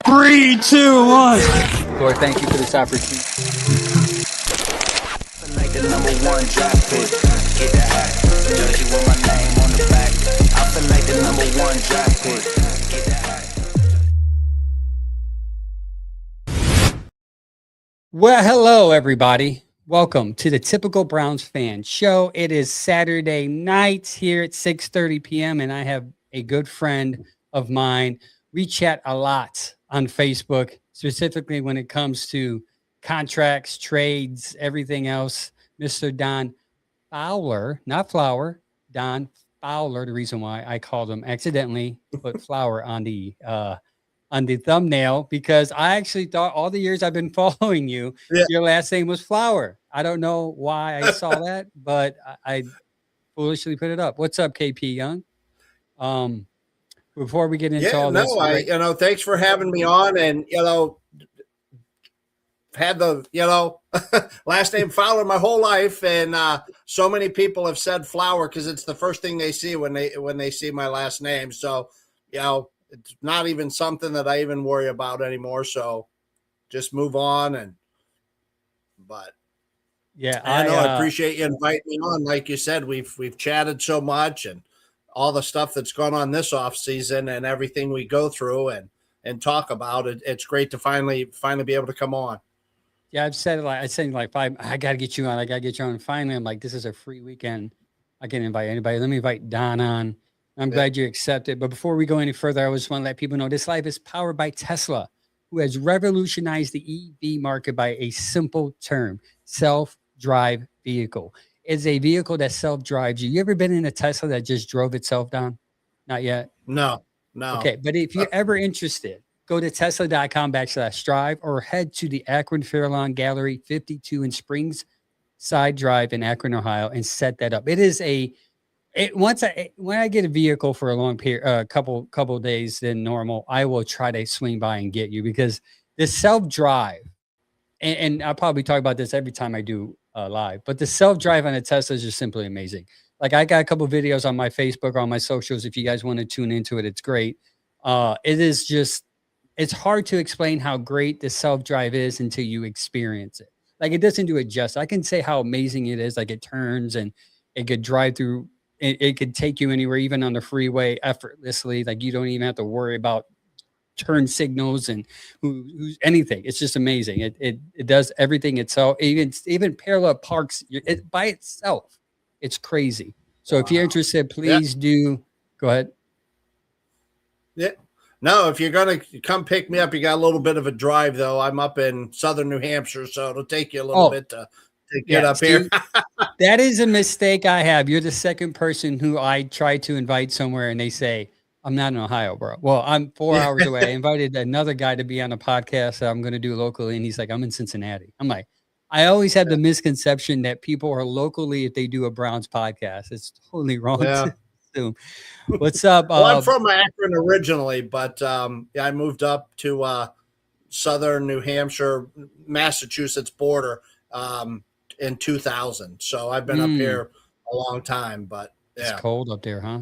3, 2, 1. Lord, thank you for this opportunity. Like the number one draft pick. Get the hat. Jersey with my name on the back. I feel like the number one draft pick. Get the hat. Well, hello, everybody. Welcome to the Typical Browns Fan Show. It is Saturday night here at 6:30 p.m., and I have a good friend of mine. We chat a lot on Facebook, specifically when it comes to contracts, trades, everything else. Mr. Don Fowler, not Flower, Don Fowler. The reason why I called him accidentally put Flower on the thumbnail, because I actually thought all the years I've been following you, your last name was Flower. I don't know why I saw that, but I foolishly put it up. What's up, KP Young? Before we get into all this, thanks for having me on, and had the last name Fowler my whole life, and so many people have said Flower because it's the first thing they see when they see my last name. So it's not even something that I even worry about anymore. So just move on. But I appreciate you inviting me on. Like you said, we've chatted so much, and all the stuff that's gone on this off season and everything we go through and talk about it. It's great to finally be able to come on. Yeah, I've said like five. I got to get you on. I got to get you on. And finally, I'm like, this is a free weekend. I can invite anybody. Let me invite Don on. I'm glad you accepted. But before we go any further, I just want to let people know this live is powered by Tesla, who has revolutionized the EV market by a simple term: self-drive vehicle. It's a vehicle that self-drives you. You ever been in a Tesla that just drove itself down? Not yet? No. Okay, but if you're ever interested, go to tesla.com/drive or head to the Akron Fairlawn Gallery 52 in Springside Drive in Akron, Ohio, and set that up. It is when I get a vehicle for a long period, couple days than normal, I will try to swing by and get you, because the self-drive, and I'll probably talk about this every time I do live, but the self-drive on a Tesla is just simply amazing. Like, I got a couple videos on my Facebook, on my socials. If you guys want to tune into it, it's great. It's hard to explain how great the self-drive is until you experience it. Like, it doesn't do it justice. I can say how amazing it is. Like, it turns and it could drive through. It could take you anywhere, even on the freeway, effortlessly. Like, you don't even have to worry about turn signals and who's anything. It's just amazing. It does everything itself. Even parallel parks by itself. It's crazy. So if you're interested, please do go ahead. Yeah. No, if you're going to come pick me up, you got a little bit of a drive, though. I'm up in southern New Hampshire, so it'll take you a little bit to get up here. That is a mistake I have. You're the second person who I try to invite somewhere, and they say, I'm not in Ohio, bro. Well, I'm 4 hours away. I invited another guy to be on a podcast that I'm going to do locally, and he's like, I'm in Cincinnati. I'm like, I always have the misconception that people are locally if they do a Browns podcast. It's totally wrong to assume. What's up? Well, I'm from Akron originally, but I moved up to southern New Hampshire, Massachusetts border in 2000. So I've been up here a long time, but it's cold up there, huh?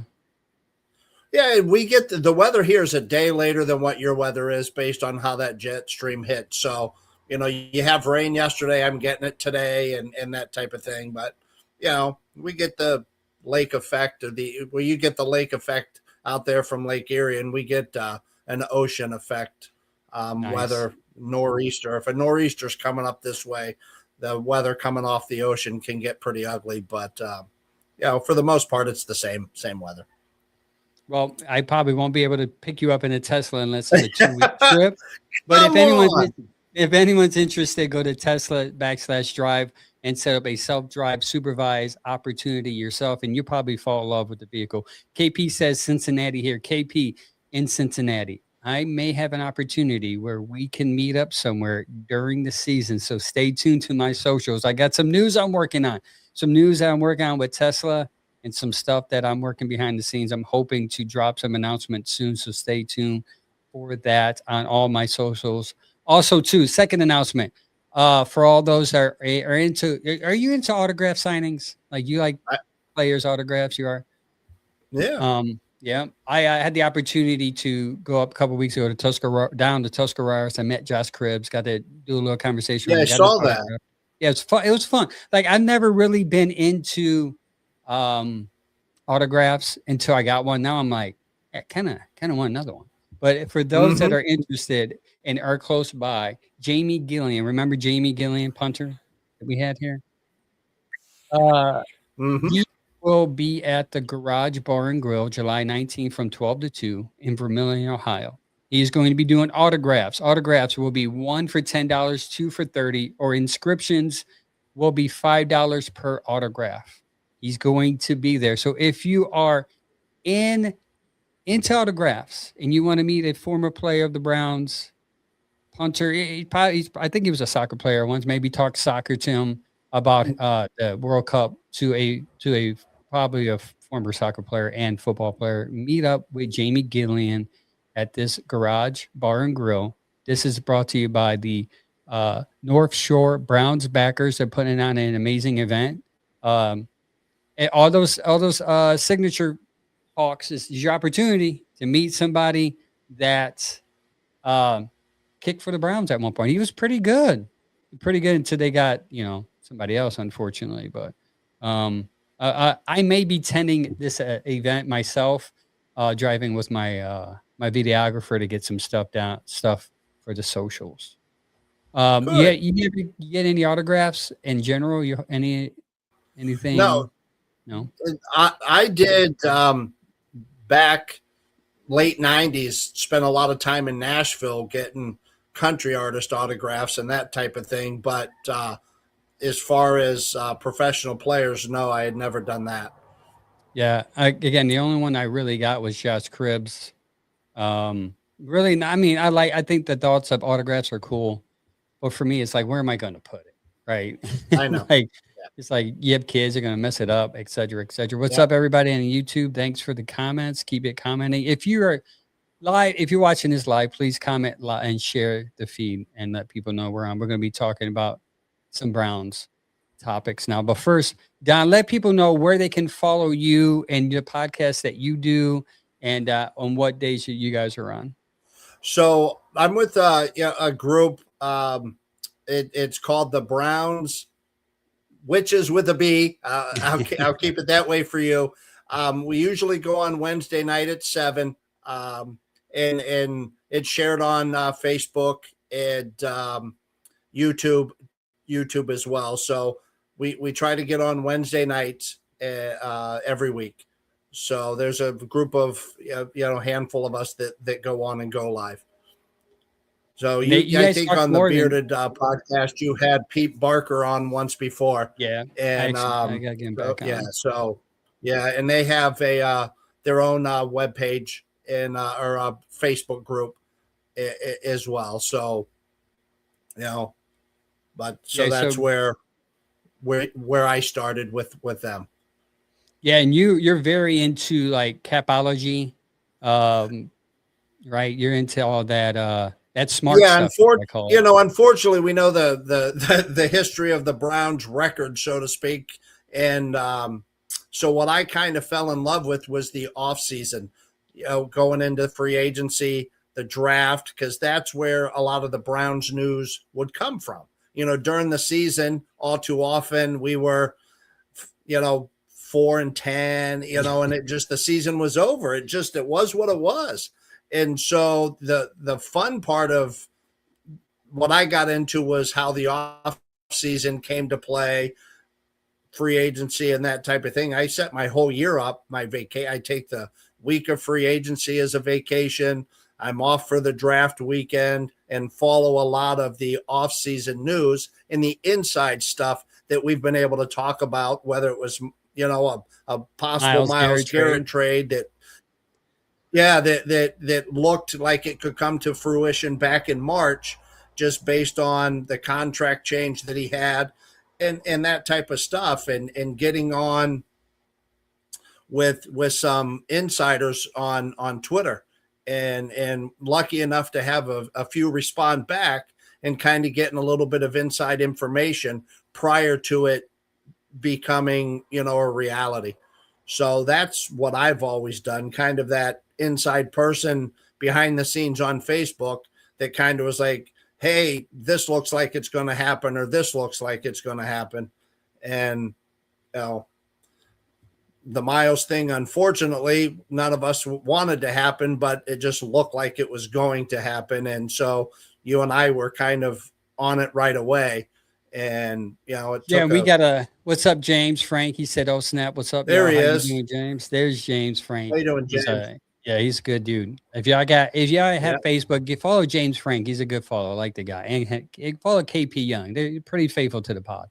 Yeah, we get the weather here is a day later than what your weather is based on how that jet stream hit. So, you have rain yesterday, I'm getting it today, and that type of thing. But, we get the lake effect, you get the lake effect out there from Lake Erie, and we get an ocean effect weather nor'easter. If a nor'easter's coming up this way, the weather coming off the ocean can get pretty ugly. But, for the most part, it's the same weather. Well, I probably won't be able to pick you up in a Tesla unless it's a 2-week trip. But if anyone's interested, go to Tesla.com/drive and set up a self-drive supervise opportunity yourself, and you'll probably fall in love with the vehicle. KP says Cincinnati here. KP in Cincinnati. I may have an opportunity where we can meet up somewhere during the season. So stay tuned to my socials. I got some news I'm working on. With Tesla, and some stuff that I'm working behind the scenes. I'm hoping to drop some announcements soon, so stay tuned for that on all my socials. Also, too, second announcement, for all those that are you into autograph signings? Like, you like players' autographs? You are? Yeah. Yeah, I had the opportunity to go up a couple weeks ago to down to Tuscarawas. I met Josh Cribbs, got to do a little conversation Yeah, with I him. Got his saw that. autograph. Yeah, it's fun. It was fun. Like I've never really been into autographs until I got one. Now I'm like, kind of want another one. But for those that Hmm. are interested and are close by, Jamie Gillian, remember Jamie Gillian, punter that we had here? Uh, Hmm. he will be at the Garage Bar and Grill July 19th from 12 to 2 in Vermillion, Ohio. He's going to be doing autographs. Autographs will be one for $10, two for 30, or inscriptions will be $5 per autograph. He's going to be there. So if you are in into autographs and you want to meet a former player of the Browns, punter, I think he was a soccer player once, maybe talk soccer to him about the World Cup to a probably a former soccer player and football player. Meet up with Jamie Gillian at this Garage Bar and Grill. This is brought to you by the North Shore Browns backers. They're putting on an amazing event. And all those signature talks is your opportunity to meet somebody that um, kicked for the Browns at one point. He was pretty good until they got somebody else, unfortunately. But I may be tending this event myself, driving with my videographer to get some stuff for the socials. Yeah, Good. you ever get any autographs in general? You anything? No, No. I did back late 90s, spent a lot of time in Nashville getting country artist autographs and that type of thing. But as far as professional players, no, I had never done that. Yeah. Again, the only one I really got was Josh Cribbs. Really, I mean, I think the thoughts of autographs are cool, but for me, it's like, where am I going to put it? Right. I know. Like, it's like you have kids, they're going to mess it up, et cetera, et cetera. What's Yeah. up, everybody on YouTube? Thanks for the comments. Keep it commenting. If you're watching this live, please comment and share the feed and let people know we're on. We're going to be talking about some Browns topics now. But first, Don, let people know where they can follow you and the podcast that you do and on what days you guys are on. So I'm with a group. It's called the Browns Witches with a B. I'll keep it that way for you. We usually go on Wednesday night at 7, and it's shared on Facebook and YouTube as well. So we try to get on Wednesday nights every week. So there's a group of handful of us that go on and go live. So I think on the Bearded podcast you had Pete Barker on once before. Yeah, and I gotta get him back on. Yeah, so yeah, and they have their own webpage and or a Facebook group as well. So but that's where I started with them. Yeah, and you're very into like capology, right? You're into all that smart stuff. Unfortunately, we know the history of the Browns record, so to speak, and so what I kind of fell in love with was the off season, going into free agency, the draft, because that's where a lot of the Browns news would come from. During the season, all too often we were, 4-10, and the season was over. It was what it was. And so the fun part of what I got into was how the off season came to play, free agency and that type of thing. I set my whole year up, I take the week of free agency as a vacation. I'm off for the draft weekend and follow a lot of the off-season news and the inside stuff that we've been able to talk about, whether it was, a possible Myles Garrett trade that looked like it could come to fruition back in March, just based on the contract change that he had and that type of stuff, and getting on with some insiders on Twitter. And lucky enough to have a few respond back and kind of getting a little bit of inside information prior to it becoming, a reality. So that's what I've always done, kind of that inside person behind the scenes on Facebook that kind of was like, hey, this looks like it's going to happen, or this looks like it's going to happen. And, you know, the Myles thing, unfortunately, none of us wanted to happen, but it just looked like it was going to happen. And so you and I were kind of on it right away. And, you know, it took we got what's up, James Frank? He said, oh, snap. What's up? There y'all? he How is. You doing, James? There's James Frank. How you doing, James? He's a good dude. If y'all have Facebook, follow James Frank. He's a good follow. I like the guy. And follow KP Young. They're pretty faithful to the pod.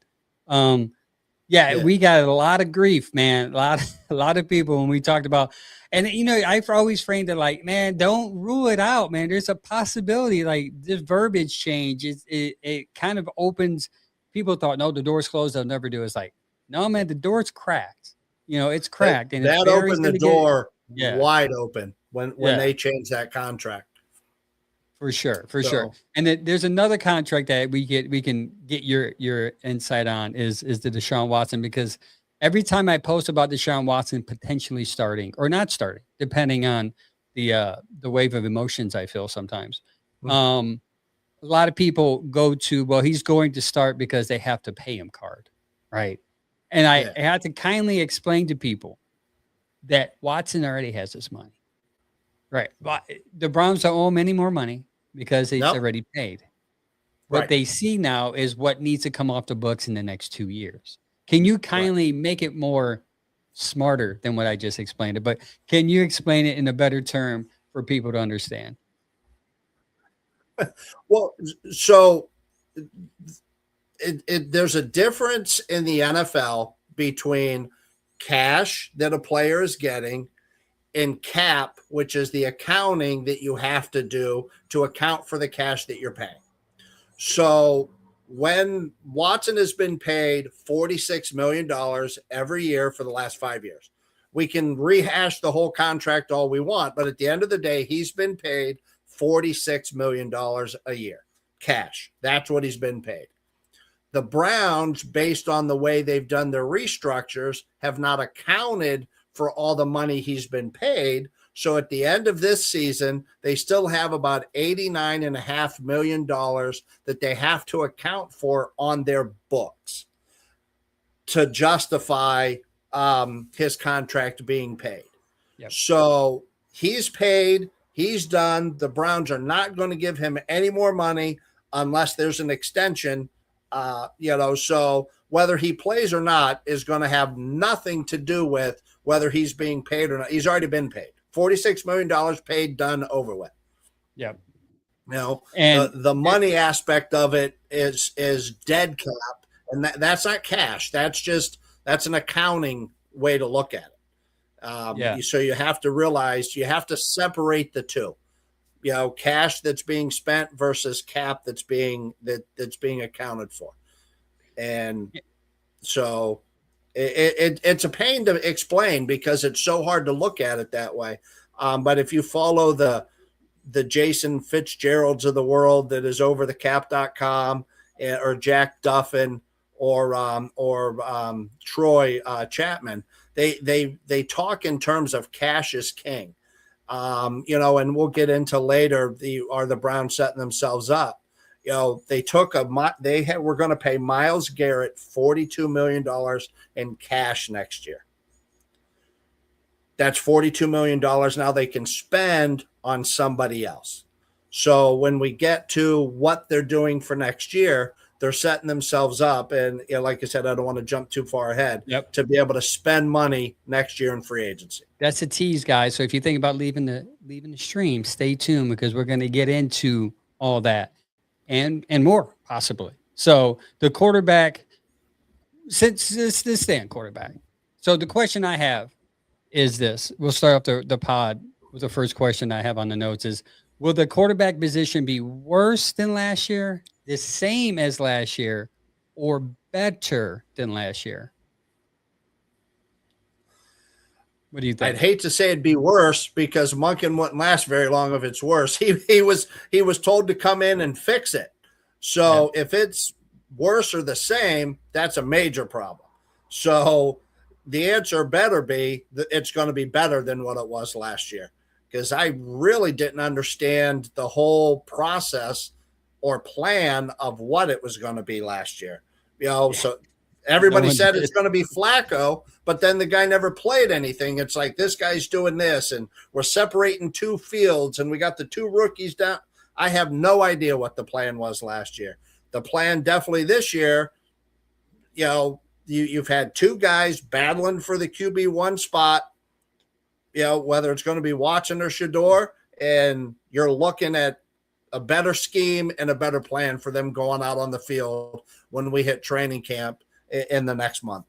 We got a lot of grief, man. A lot of people when we talked about, and you know, I've always framed it like, man, don't rule it out, man. There's a possibility, like this verbiage change. It kind of opens. People thought, no, the door's closed. They'll never do it. It's like, no, man, the door's cracked. You know, it's cracked, and that opened the door wide open when they changed that contract. For sure. And there's another contract that we can get your insight on is the Deshaun Watson, because every time I post about Deshaun Watson potentially starting or not starting, depending on the wave of emotions I feel sometimes, a lot of people go to, well, he's going to start because they have to pay him card, right? And I had to kindly explain to people that Watson already has this money. Right. The Browns don't owe him any more money because he's already paid. What they see now is what needs to come off the books in the next 2 years. Can you kindly make it more smarter than what I just explained it? But can you explain it in a better term for people to understand? Well, so there's a difference in the NFL between cash that a player is getting and cap, which is the accounting that you have to do to account for the cash that you're paying. So when Watson has been paid $46 million every year for the last 5 years, we can rehash the whole contract all we want, but at the end of the day, he's been paid $46 million a year, cash. That's what he's been paid. The Browns, based on the way they've done their restructures, have not accounted for all the money he's been paid. So at the end of this season, they still have about $89.5 million that they have to account for on their books to justify his contract being paid. Yep. So he's paid, he's done. The Browns are not going to give him any more money unless there's an extension. So whether he plays or not is going to have nothing to do with whether he's being paid or not. He's already been paid. $46 million paid, done, over with. Yep. You know, and the money aspect of it is dead cap, and that's not cash. That's an accounting way to look at it. So you have to realize you have to separate the two. You know, cash that's being spent versus cap that's being accounted for, and so it's a pain to explain because it's so hard to look at it that way. But if you follow the Jason Fitzgeralds of the world that is overthecap.com, or Jack Duffin or Troy Chapman, they talk in terms of cash is king. And we'll get into later are the Browns setting themselves up. You know, we're going to pay Myles Garrett $42 million in cash next year. That's $42 million now they can spend on somebody else. So when we get to what they're doing for next year, they're setting themselves up. And like I said, I don't want to jump too far ahead to be able to spend money next year in free agency. That's a tease, guys. So if you think about leaving the stream, stay tuned because we're going to get into all that and more possibly. So the quarterback, since this stand quarterback. So the question I have is this. We'll start off the pod with the first question I have on the notes is, will the quarterback position be worse than last year, the same as last year, or better than last year? What do you think? I'd hate to say it'd be worse because Monken wouldn't last very long if it's worse. He was told to come in and fix it. So if it's worse or the same, that's a major problem. So the answer better be that it's going to be better than what it was last year, because I really didn't understand the whole process or plan of what it was going to be last year. So everybody said it's going to be Flacco, but then the guy never played anything. It's like, this guy's doing this, and we're separating 2 fields, and we got the 2 rookies down. I have no idea what the plan was last year. The plan definitely this year, you've had 2 guys battling for the QB1 spot, whether it's going to be Watson or Shador, and you're looking at a better scheme and a better plan for them going out on the field when we hit training camp in the next month.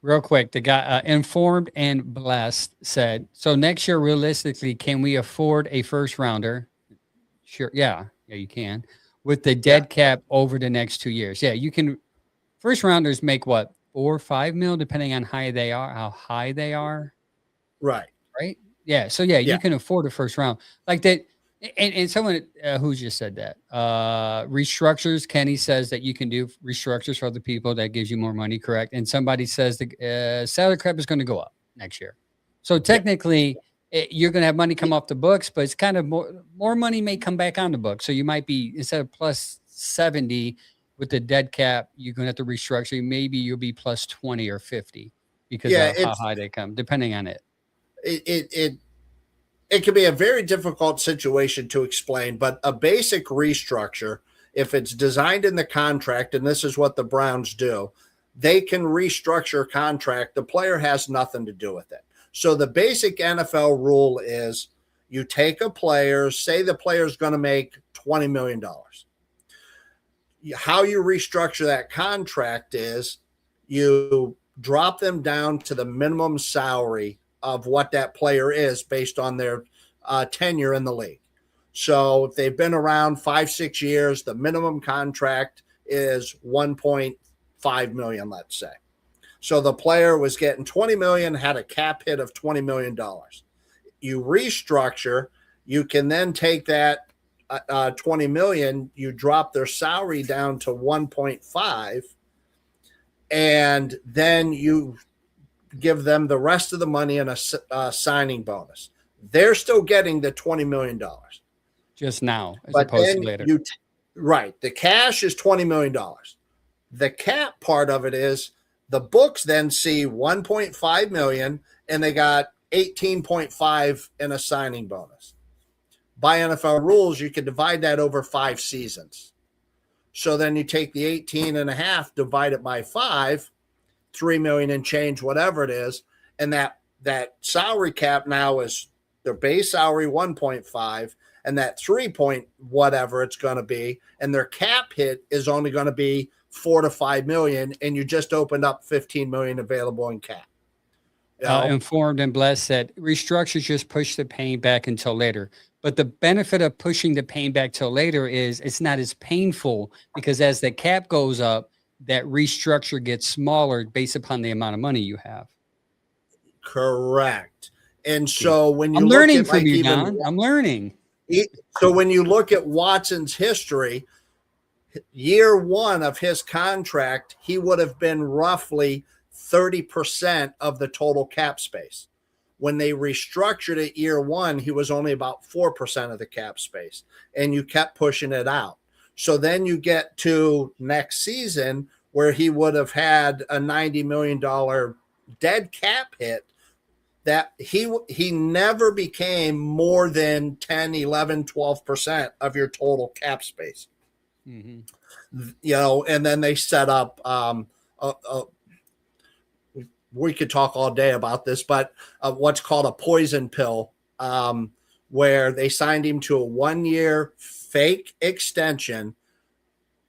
Real quick, the guy Informed and Blessed said, so next year, realistically, can we afford a first rounder? Sure. Yeah, you can. With the dead cap over the next 2 years. Yeah, you can. First rounders make what, 4 or 5 mil, depending on how high they are. Right. Yeah. So you can afford a first round like that. And someone who just said that restructures, Kenny says that you can do restructures for other people that gives you more money. Correct. And somebody says the salary cap is going to go up next year. So technically you're going to have money come off the books, but it's kind of more money may come back on the books. So you might be, instead of plus 70 with the dead cap, you're going to have to restructure. Maybe you'll be plus 20 or 50 because of how high they come, depending on it. It can be a very difficult situation to explain, but a basic restructure, if it's designed in the contract, and this is what the Browns do, they can restructure a contract. The player has nothing to do with it. So the basic NFL rule is you take a player, say the player is going to make $20 million. How you restructure that contract is you drop them down to the minimum salary of what that player is based on their tenure in the league. So if they've been around 5-6 years, the minimum contract is 1.5 million, let's say. So the player was getting 20 million, had a cap hit of $20 million. You restructure, you can then take that 20 million, you drop their salary down to 1.5, and then you give them the rest of the money and a signing bonus. They're still getting the $20 million. Just now, as opposed to later. Right. The cash is $20 million. The cap part of it is the books then see 1.5 million and they got 18.5 in a signing bonus. By NFL rules, you can divide that over 5 seasons. So then you take the 18.5, divide it by 5, 3 million and change, whatever it is. And that salary cap now is their base salary 1.5 and that 3 point whatever it's going to be. And their cap hit is only going to be 4 to 5 million. And you just opened up 15 million available in cap. Informed and Blessed said restructures just push the pain back until later. But the benefit of pushing the pain back till later is it's not as painful because as the cap goes up, that restructure gets smaller based upon the amount of money you have. Correct. And so when you I'm learning from you, Don. I'm learning. So when you look at Watson's history, year 1 of his contract, he would have been roughly 30% of the total cap space. When they restructured it year 1, he was only about 4% of the cap space, and you kept pushing it out. So then you get to next season where he would have had a $90 million dead cap hit that he never became more than 10, 11, 12% of your total cap space. Mm-hmm. And then they set up we could talk all day about this, but what's called a poison pill, where they signed him to a 1-year fake extension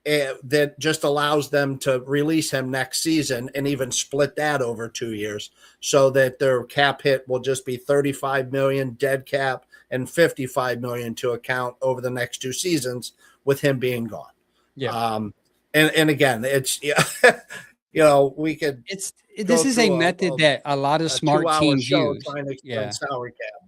that just allows them to release him next season and even split that over 2 years so that their cap hit will just be 35 million dead cap and 55 million to account over the next 2 seasons with him being gone. Yeah. And again, it's, we could, this is a method that a lot of smart teams use. Salary cap.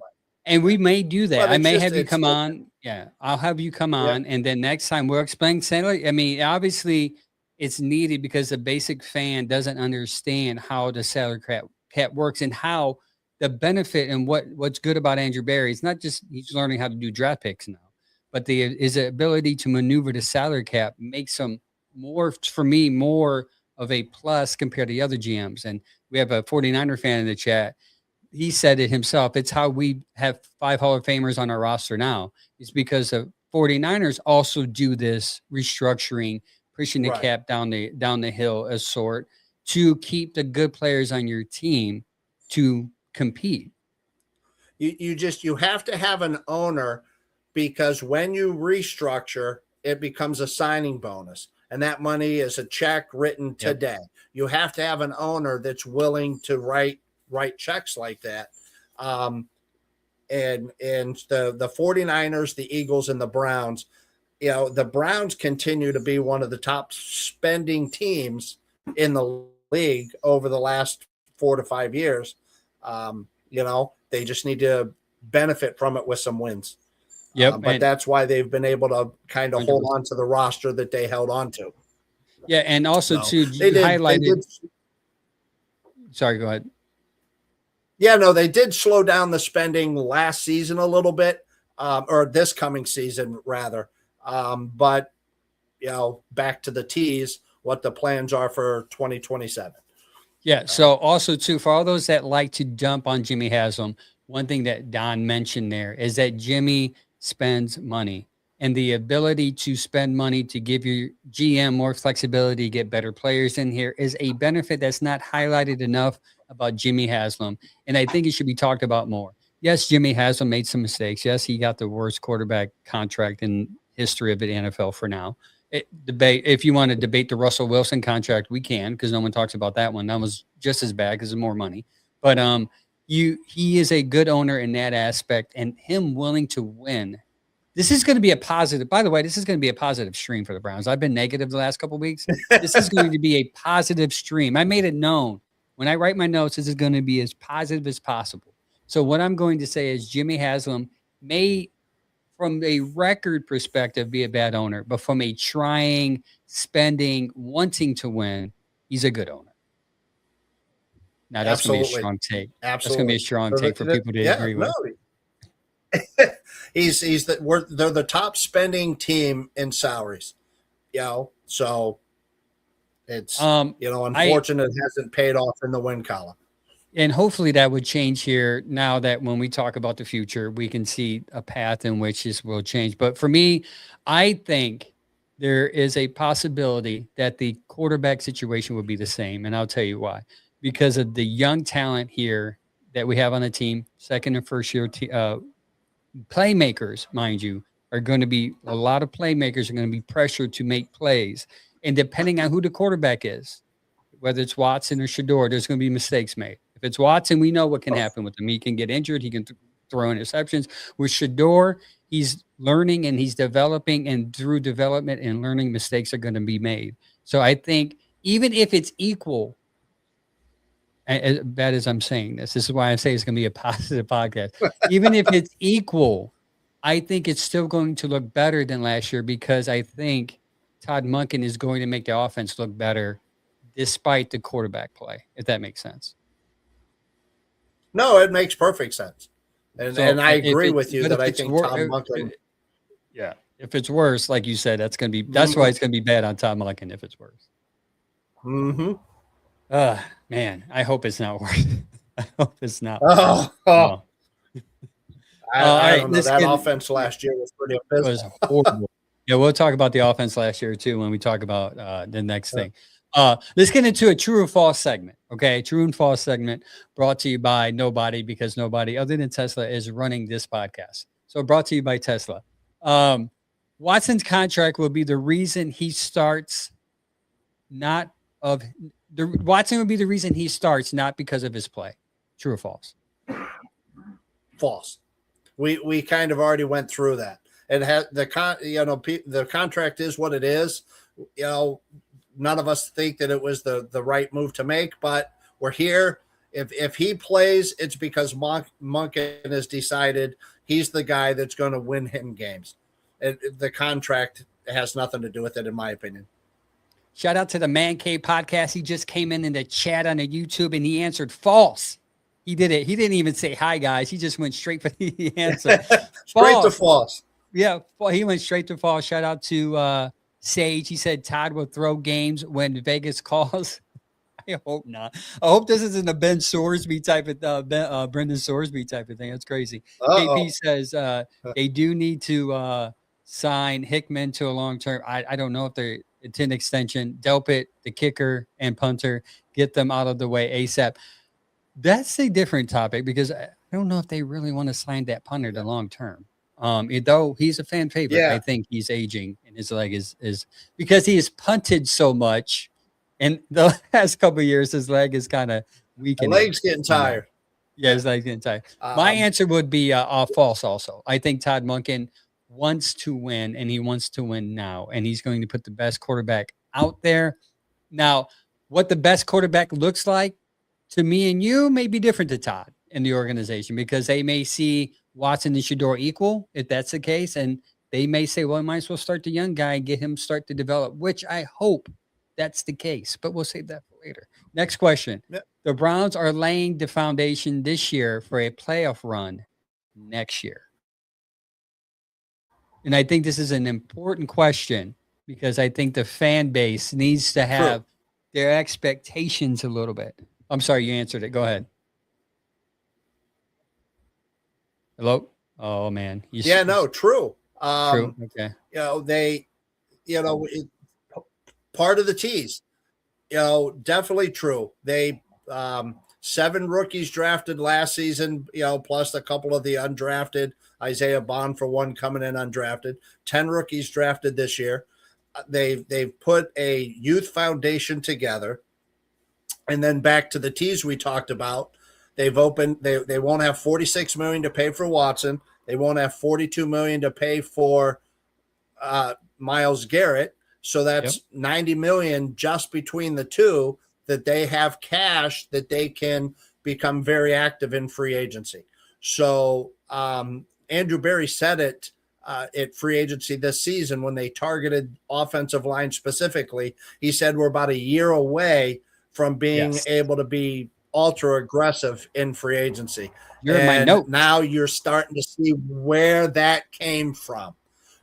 And we may do that. I may have you come on. Yeah, I'll have you come on. And then next time we'll explain salary. I mean, obviously it's needed because the basic fan doesn't understand how the salary cap cap works and how the benefit and what's good about Andrew Berry is not just he's learning how to do draft picks now, but his ability to maneuver the salary cap makes him more, for me, more of a plus compared to the other GMs. And we have a 49er fan in the chat. He said it himself. It's how we have 5 Hall of Famers on our roster now. It's because the 49ers also do this restructuring, pushing the cap down the hill a sort to keep the good players on your team to compete. You have to have an owner, because when you restructure, it becomes a signing bonus. And that money is a check written today. You have to have an owner that's willing to write checks like that. And the 49ers, the Eagles, and the Browns, the Browns continue to be one of the top spending teams in the league over the last 4 to 5 years. They just need to benefit from it with some wins. But that's why they've been able to kind of hold on to the roster that they held on to. Yeah, and also too, you highlighted. Sorry, go ahead. Yeah, no, they did slow down the spending last season a little bit, or this coming season rather. But back to the tease, what the plans are for 2027. Yeah. So also too, for all those that like to dump on Jimmy Haslam, one thing that Don mentioned there is that Jimmy spends money, and the ability to spend money to give your GM more flexibility, get better players in here is a benefit that's not highlighted enough about Jimmy Haslam. And I think it should be talked about more. Yes, Jimmy Haslam made some mistakes. Yes, he got the worst quarterback contract in history of the NFL for now. If you want to debate the Russell Wilson contract, we can, because no one talks about that one. That was just as bad because of more money. But he is a good owner in that aspect, and him willing to win. This is going to be a positive. By the way, this is going to be a positive stream for the Browns. I've been negative the last couple of weeks. This is going to be a positive stream. I made it known when I write my notes. This is going to be as positive as possible. So what I'm going to say is Jimmy Haslam may, from a record perspective, be a bad owner, but from a trying, spending, wanting to win, he's a good owner. Now that's going to be a strong take. Absolutely. That's going to be a strong take for people to agree with. They're the top spending team in salaries. So it's unfortunate it hasn't paid off in the win column. And hopefully that would change here now that when we talk about the future, we can see a path in which this will change. But for me, I think there is a possibility that the quarterback situation will be the same. And I'll tell you why. Because of the young talent here that we have on the team, second and first year playmakers, mind you, are going to be a lot of playmakers are going to be pressured to make plays. And depending on who the quarterback is, whether it's Watson or Shador, there's going to be mistakes made. If it's Watson, we know what can happen with him. He can get injured. He can throw interceptions. With Shador, he's learning and he's developing, and through development and learning, mistakes are going to be made. So I think even if it's equal, as bad as I'm saying this is why I say it's going to be a positive podcast. Even if it's equal, I think it's still going to look better than last year, because I think Todd Monken is going to make the offense look better despite the quarterback play, if that makes sense. No, it makes perfect sense. And I agree with you that I think Todd Monken. Yeah. If it's worse, like you said, that's why it's going to be bad on Todd Monken if it's worse. Mm-hmm. Man, I hope it's not worse. I hope it's not. I don't know. That offense last year was pretty abysmal. It was horrible. Yeah, we'll talk about the offense last year too when we talk about the next thing. Let's get into a true or false segment. Okay, true and false segment brought to you by nobody, because nobody other than Tesla is running this podcast. So brought to you by Tesla. Watson's contract will be the reason he starts, Watson would be the reason he starts, not because of his play. True or false? False. We kind of already went through that. It has the contract is what it is. None of us think that it was the right move to make, but we're here. If he plays, it's because Monken has decided he's the guy that's going to win him games. The contract has nothing to do with it, in my opinion. Shout out to the Man Cave podcast. He just came in the chat on the YouTube and he answered false. He did it. He didn't even say hi, guys. He just went straight for the answer. Straight to false. Yeah, well, he went straight to false. Shout out to Sage. He said Todd will throw games when Vegas calls. I hope not. I hope this isn't a Ben Sorsby type of Brendan Sorsby type of thing. That's crazy. KP says they do need to sign Hickman to a long term. I don't know if it's an extension. Delpit, the kicker and punter, get them out of the way ASAP. That's a different topic because I don't know if they really want to sign that punter to long term. Though he's a fan favorite, I think he's aging and his leg is because he has punted so much. And the last couple of years, his leg is kind of weakening. The leg's getting tired. Yeah, his leg's getting tired. My answer would be false also. I think Todd Monken wants to win, and he wants to win now. And he's going to put the best quarterback out there. Now, what the best quarterback looks like to me and you may be different to Todd in the organization because they may see Watson and Shador equal, if that's the case. And they may say, well, I might as well start the young guy and get him start to develop, which I hope that's the case, but we'll save that for later. Next question. Yep. The Browns are laying the foundation this year for a playoff run next year. And I think this is an important question because I think the fan base needs to have their expectations a little bit. I'm sorry, you answered it. Go ahead. Hello? Oh, man. True. True. Okay. Part of the tease, definitely true. They 7 rookies drafted last season, plus a couple of the undrafted. Isaiah Bond for one coming in undrafted. 10 rookies drafted this year. They've put a youth foundation together, and then back to the tease we talked about. They've opened. They won't have $46 million to pay for Watson. They won't have $42 million to pay for Myles Garrett. So that's $90 million just between the two that they have cash that they can become very active in free agency. So Andrew Berry said it at free agency this season when they targeted offensive line specifically. He said we're about a year away from being able to be ultra aggressive in free agency. You're in my note. Now you're starting to see where that came from.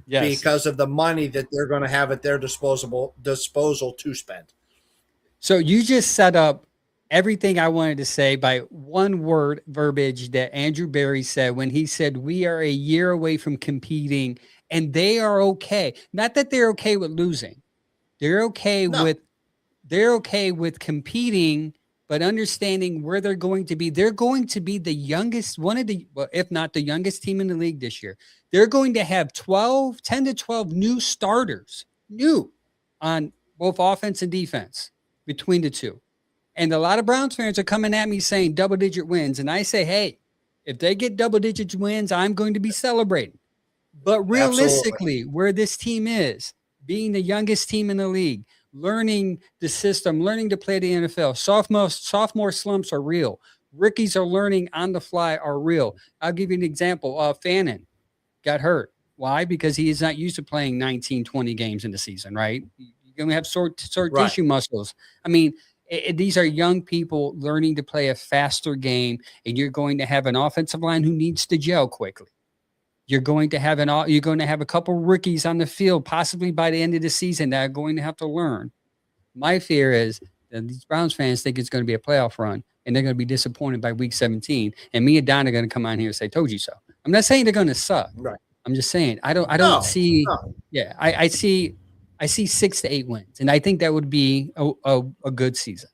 Yes. Because of the money that they're going to have at their disposal to spend. So you just set up everything I wanted to say by one word verbiage that Andrew Berry said when he said we are a year away from competing and they are okay. Not that they're okay with losing. They're okay with competing, but understanding where they're going to be. They're going to be the youngest, if not the youngest team in the league this year. They're going to have 10 to 12 new starters, on both offense and defense between the two. And a lot of Browns fans are coming at me saying double-digit wins. And I say, hey, if they get double-digit wins, I'm going to be celebrating. But realistically, where this team is, being the youngest team in the league, learning the system, learning to play the NFL, sophomore slumps are real. Rookies are learning on the fly are real. I'll give you an example. Fannin got hurt. Why? Because he is not used to playing 19, 20 games in the season, right? You're going to have sore tissue muscles. I mean, these are young people learning to play a faster game, and you're going to have an offensive line who needs to gel quickly. You're going to have a couple rookies on the field, possibly by the end of the season, that are going to have to learn. My fear is that these Browns fans think it's going to be a playoff run, and they're going to be disappointed by week 17. And me and Don are going to come on here and say, "Told you so." I'm not saying they're going to suck. Right. I'm just saying I don't see. No. Yeah, I see 6 to 8 wins, and I think that would be a good season.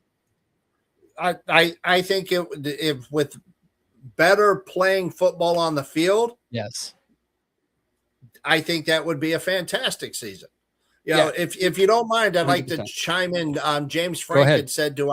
I think if with better playing football on the field, yes, I think that would be a fantastic season. If you don't mind, I'd 100%. Like to chime in. James Frank had said, "Do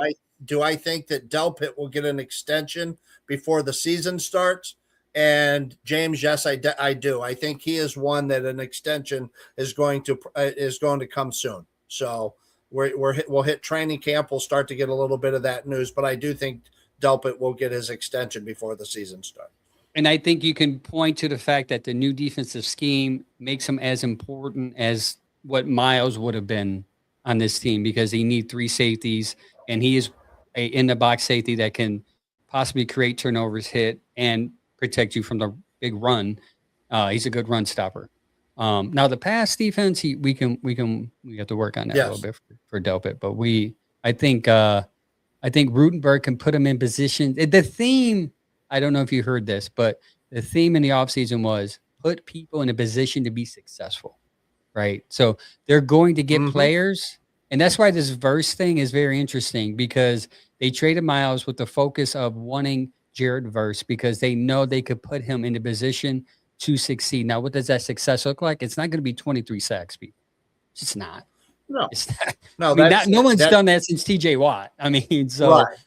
I think that Delpit will get an extension before the season starts?" And James, yes, I do. I think he is one that an extension is going to come soon. So we'll hit training camp. We'll start to get a little bit of that news, but I do think Delpit will get his extension before the season starts. And I think you can point to the fact that the new defensive scheme makes him as important as what Myles would have been on this team because they need 3 safeties, and he is a in the box safety that can possibly create turnovers, hit, and protect you from the big run. He's a good run stopper. Now the pass defense, we have to work on that a little bit for Delpit, but I think Rutenberg can put him in position. The theme, I don't know if you heard this, but the theme in the offseason was put people in a position to be successful, right? So they're going to get players, and that's why this verse thing is very interesting because they traded Myles with the focus of wanting Jared Verse because they know they could put him in a position to succeed. Now, what does that success look like? It's not going to be 23 sacks, people. It's just not. No, it's not. No, I mean, no one's done that since TJ Watt. I mean, so, right.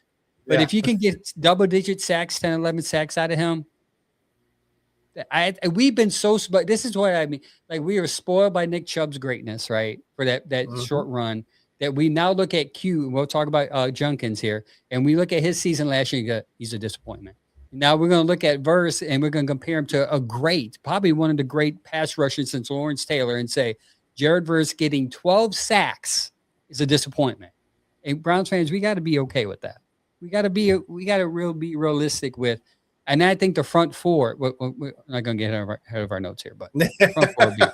But if you can get double-digit sacks, 10, 11 sacks out of him, we've been so, but this is what I mean. Like, we were spoiled by Nick Chubb's greatness, right? For that short run that we now look at Q. We'll talk about Judkins here. And we look at his season last year and go, he's a disappointment. Now we're going to look at Verse and we're going to compare him to a great, probably one of the great pass rushers since Lawrence Taylor and say, Jared Verse getting 12 sacks is a disappointment. And Browns fans, we got to be okay with that. We got to be realistic with, and I think the front four, we're not going to get ahead of our notes here, but the front four will be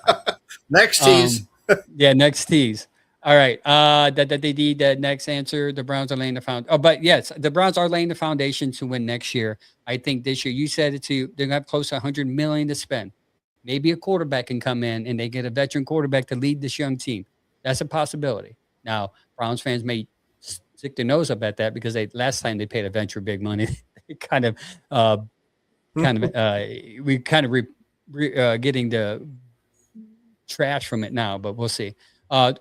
next tease. Next tease. All right. The next answer, the Browns are laying the foundation. Oh, but yes, the Browns are laying the foundation to win next year. I think this year, you said it too, they're going to have close to $100 million to spend. Maybe a quarterback can come in and they get a veteran quarterback to lead this young team. That's a possibility. Now, Browns fans may stick their nose up at that because last time they paid a venture big money, they getting the trash from it now, but we'll see. Next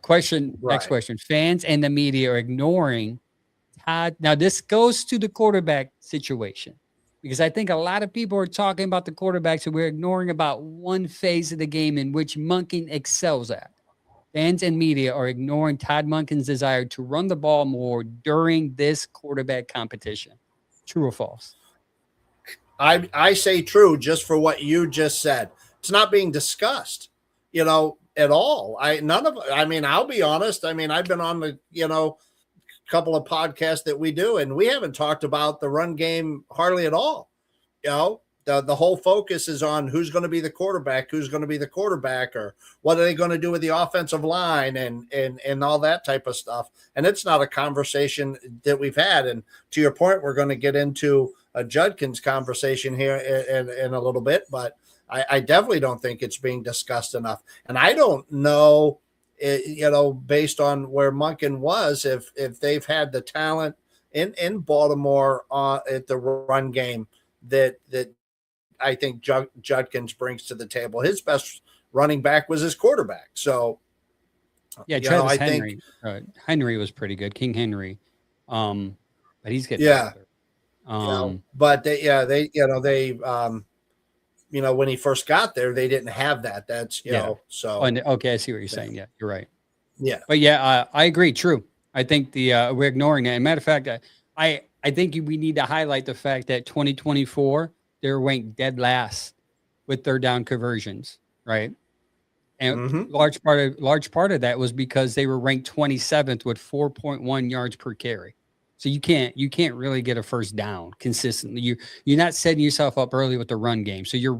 question. Fans and the media are ignoring Todd. Now, this goes to the quarterback situation because I think a lot of people are talking about the quarterbacks and we're ignoring about one phase of the game in which Monken excels at. Fans and media are ignoring Todd Monken's desire to run the ball more during this quarterback competition. True or false? I say true just for what you just said. It's not being discussed, at all. I'll be honest. I mean, I've been on the, couple of podcasts that we do, and we haven't talked about the run game hardly at all. The whole focus is on who's going to be the quarterback, or what are they going to do with the offensive line and all that type of stuff. And it's not a conversation that we've had. And to your point, we're going to get into a Judkins conversation here in a little bit, but I definitely don't think it's being discussed enough. And I don't know, based on where Monken was, if they've had the talent in Baltimore at the run game that I think Judkins brings to the table. His best running back was his quarterback. So, yeah, Travis Henry. Henry was pretty good, King Henry. But he's getting older. But when he first got there, they didn't have that. That's so. Okay, I see what you're saying. Yeah, you're right. Yeah, but I agree. True. I think we're ignoring that. As a matter of fact, I think we need to highlight the fact that 2024 they're ranked dead last with third down conversions, right? And large part of that was because they were ranked 27th with 4.1 yards per carry. So you can't really get a first down consistently. You're not setting yourself up early with the run game. So you're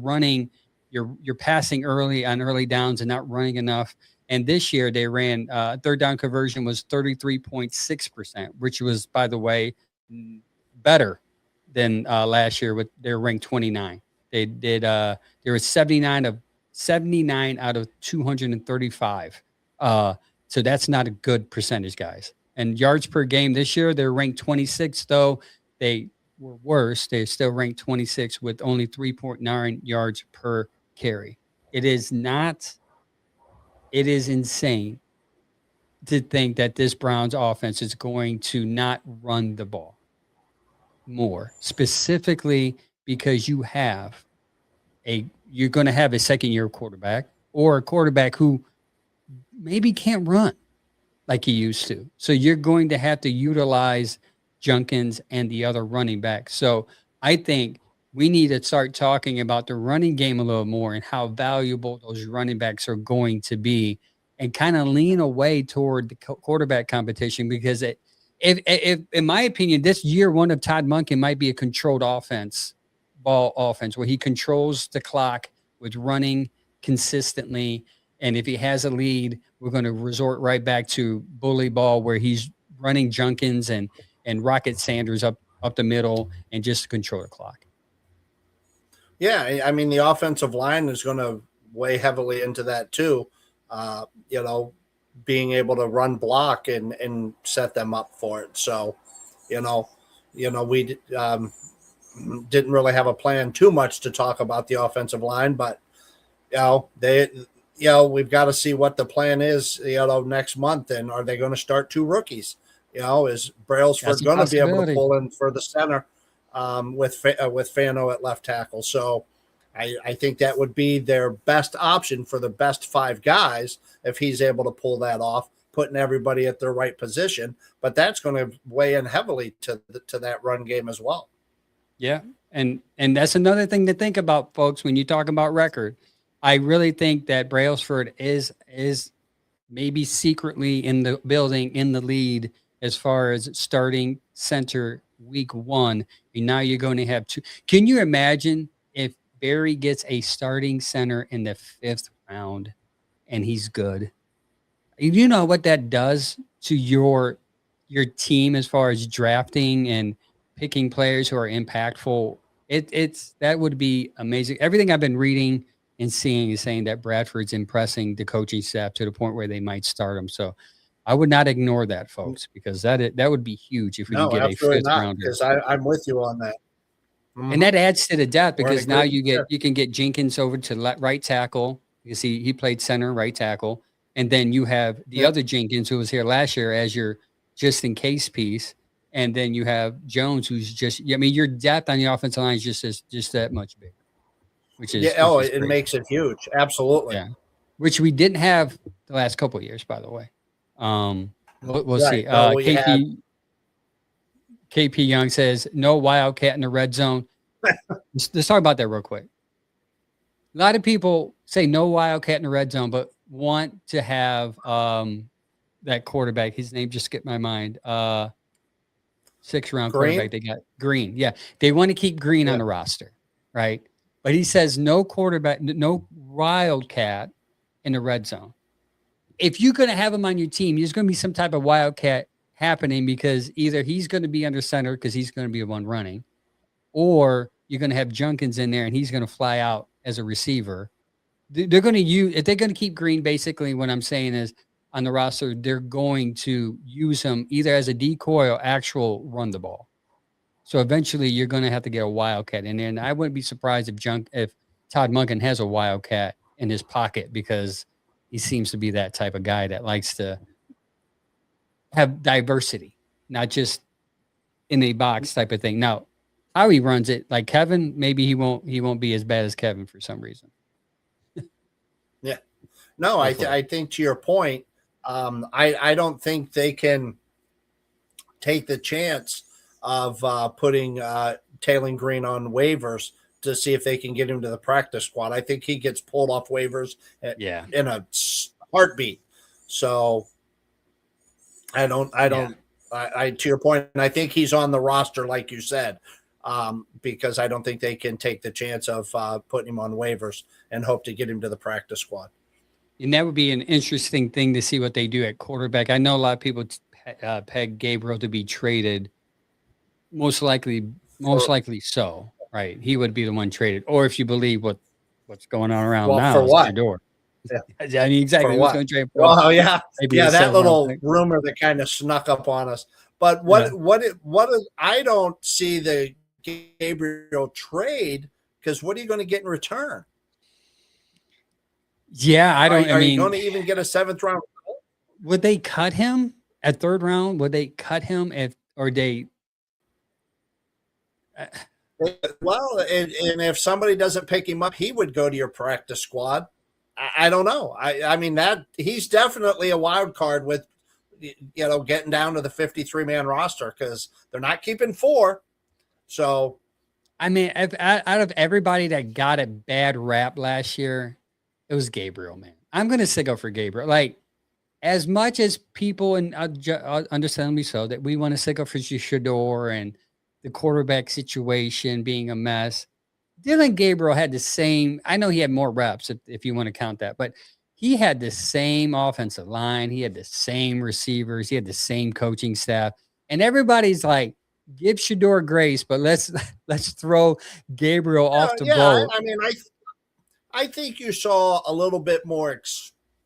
passing early on early downs and not running enough. And this year they ran third down conversion was 33.6%, which was, by the way, better than last year. They were ranked 29. They did. There was 79 out of 235. So that's not a good percentage, guys. And yards per game this year, they're ranked 26, though they were worse. They're still ranked 26 with only 3.9 yards per carry. It is insane to think that this Browns offense is going to not run the ball more, specifically because you're going to have a second-year quarterback or a quarterback who maybe can't run like he used to. So you're going to have to utilize Judkins and the other running backs. So I think we need to start talking about the running game a little more and how valuable those running backs are going to be. and kind of lean away toward the quarterback competition, because if in my opinion, this year one of Todd Monken might be a controlled ball offense, where he controls the clock with running consistently. And if he has a lead, we're going to resort right back to bully ball, where he's running Judkins and Rocket Sanders up the middle and just control the clock. Yeah, I mean, the offensive line is going to weigh heavily into that too. Being able to run block and set them up for it. So, we didn't really have a plan too much to talk about the offensive line, but we've got to see what the plan is, next month. And are they going to start two rookies? Is Brailsford going to be able to pull in for the center with Fano at left tackle? So I think that would be their best option for the best five guys if he's able to pull that off, putting everybody at their right position. But that's going to weigh in heavily to that run game as well. Yeah, and that's another thing to think about, folks, when you talk about record. I really think that Brailsford is maybe secretly in the building, in the lead, as far as starting center week 1. And now you're going to have 2. Can you imagine if Barry gets a starting center in the 5th round and he's good? You know what that does to your team as far as drafting and picking players who are impactful. That would be amazing. Everything I've been reading and seeing is saying that Bradford's impressing the coaching staff to the point where they might start him. So I would not ignore that, folks, because that would be huge if we can get a 5th rounder. Because I'm with you on that. Mm-hmm. And that adds to the depth, because now you can get Jenkins over to right tackle. You see, he played center, right tackle, and then you have the other Jenkins, who was here last year, as your just in case piece, and then you have Jones, who's just. I mean, your depth on the offensive line is just that much bigger. Which is it makes it huge. Absolutely. Yeah, which we didn't have the last couple of years, by the way. We'll see. KP Young says no Wildcat in the red zone. Let's talk about that real quick. A lot of people say no Wildcat in the red zone, but want to have that quarterback. His name just skipped my mind. 6th round quarterback. They got Green. Yeah, they want to keep Green on the roster, right? But he says no quarterback, no Wildcat in the red zone. If you're going to have him on your team, there's going to be some type of Wildcat happening, because either he's going to be under center because he's going to be the one running, or you're going to have Judkins in there and he's going to fly out as a receiver. They're going to use, if they're going to keep Green, basically what I'm saying is on the roster, they're going to use him either as a decoy or actual run the ball. So eventually you're going to have to get a Wildcat in there. And I wouldn't be surprised if Todd Monken has a Wildcat in his pocket, because he seems to be that type of guy that likes to have diversity, not just in a box type of thing. Now, how he runs it, like Kevin, maybe he won't be as bad as Kevin for some reason. Yeah. No, I think to your point, I don't think they can take the chance of putting Taylor Green on waivers to see if they can get him to the practice squad. I think he gets pulled off waivers in a heartbeat. So I to your point, and I think he's on the roster, like you said, because I don't think they can take the chance of putting him on waivers and hope to get him to the practice squad. And that would be an interesting thing to see what they do at quarterback. I know a lot of people peg Gabriel to be traded. Most likely so, right? He would be the one traded. Or if you believe what's going on around now, for what? Door. Yeah. I mean, exactly. Who's going to trade for? Oh, yeah. Yeah, that little rumor that kind of snuck up on us. But I don't see the Gabriel trade, because what are you going to get in return? Yeah, I don't. Are you going to even get a 7th round? Would they cut him at 3rd round? Would they cut him they? Well, and if somebody doesn't pick him up, he would go to your practice squad. I don't know. I mean, that he's definitely a wild card with, getting down to the 53-man roster, because they're not keeping 4. So, I mean, out of everybody that got a bad rap last year, it was Gabriel, man. I'm going to stick up for Gabriel. Like, as much as people, and understandably so, that we want to stick up for Shador and the quarterback situation being a mess, Dylan Gabriel had the same. I know he had more reps if you want to count that, but he had the same offensive line. He had the same receivers. He had the same coaching staff, and everybody's like, "Give Shador grace, but let's throw Gabriel off the boat." I mean, I think you saw a little bit more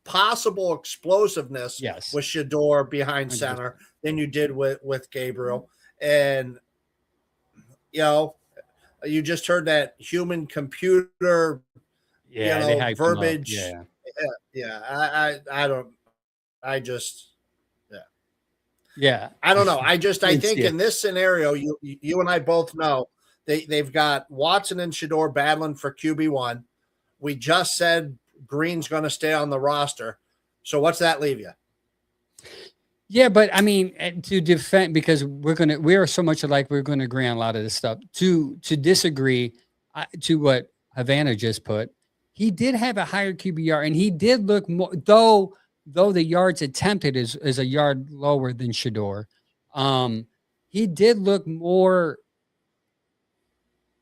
possible explosiveness Yes. with Shador behind 100%. center than you did with Gabriel. And, you just heard that human computer, Yeah, they hyped him up. verbiage. Yeah. I don't, I just, Yeah. I don't know. I think Yeah. in this scenario, you and I both know they've got Watson and Shador battling for QB1. We just said Green's going to stay on the roster. So what's that leave you? Yeah, but I mean, to defend, because we are so much alike, we're going to agree on a lot of this stuff. To disagree to what Havana just put, he did have a higher QBR, and he did look more, though the yards attempted is a yard lower than Shador. He did look more.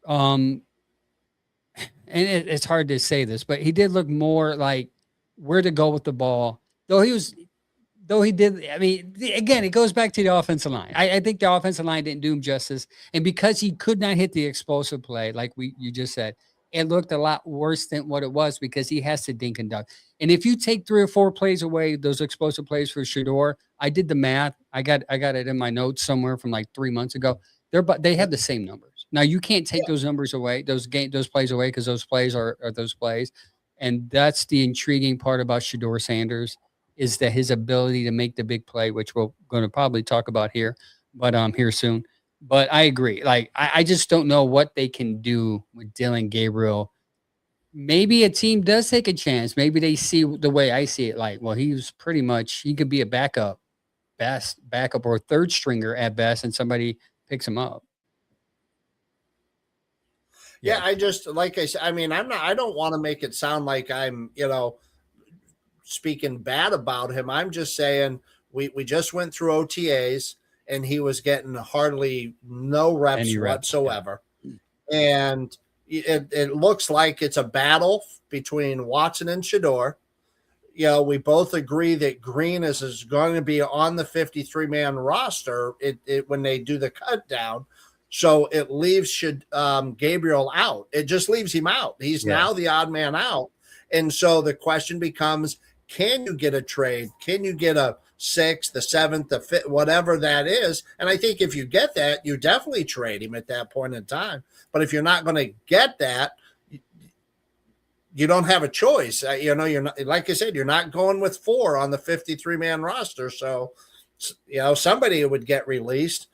And it's hard to say this, but he did look more like where to go with the ball. Though he did. I mean, again, it goes back to the offensive line. I think the offensive line didn't do him justice, and because he could not hit the explosive play, like you just said, it looked a lot worse than what it was because he has to dink and dunk. And if you take 3 or 4 plays away, those explosive plays for Shador, I did the math. I got it in my notes somewhere from like 3 months ago. They have the same numbers. Now you can't take those numbers away, those plays away, because those plays are those plays, and that's the intriguing part about Shador Sanders, is that his ability to make the big play, which we're going to probably talk about here, but here soon. But I agree. Like, I just don't know what they can do with Dylan Gabriel. Maybe a team does take a chance. Maybe they see the way I see it. Like, well, he could be a backup or third stringer at best, and somebody picks him up. Yeah, I just, like I said, I mean, I don't want to make it sound like I'm, speaking bad about him. I'm just saying we just went through OTAs and he was getting hardly no reps whatsoever. Yeah. And it looks like it's a battle between Watson and Shador. We both agree that Green is going to be on the 53-man roster when they do the cut down. So it leaves Gabriel out. It just leaves him out. He's now the odd man out. And so the question becomes, can you get a trade? Can you get a 6th, the 7th, the 5th, whatever that is? And I think if you get that, you definitely trade him at that point in time. But if you're not going to get that, you don't have a choice. You're not, like I said, you're not going with 4 on the 53-man roster. So, somebody would get released.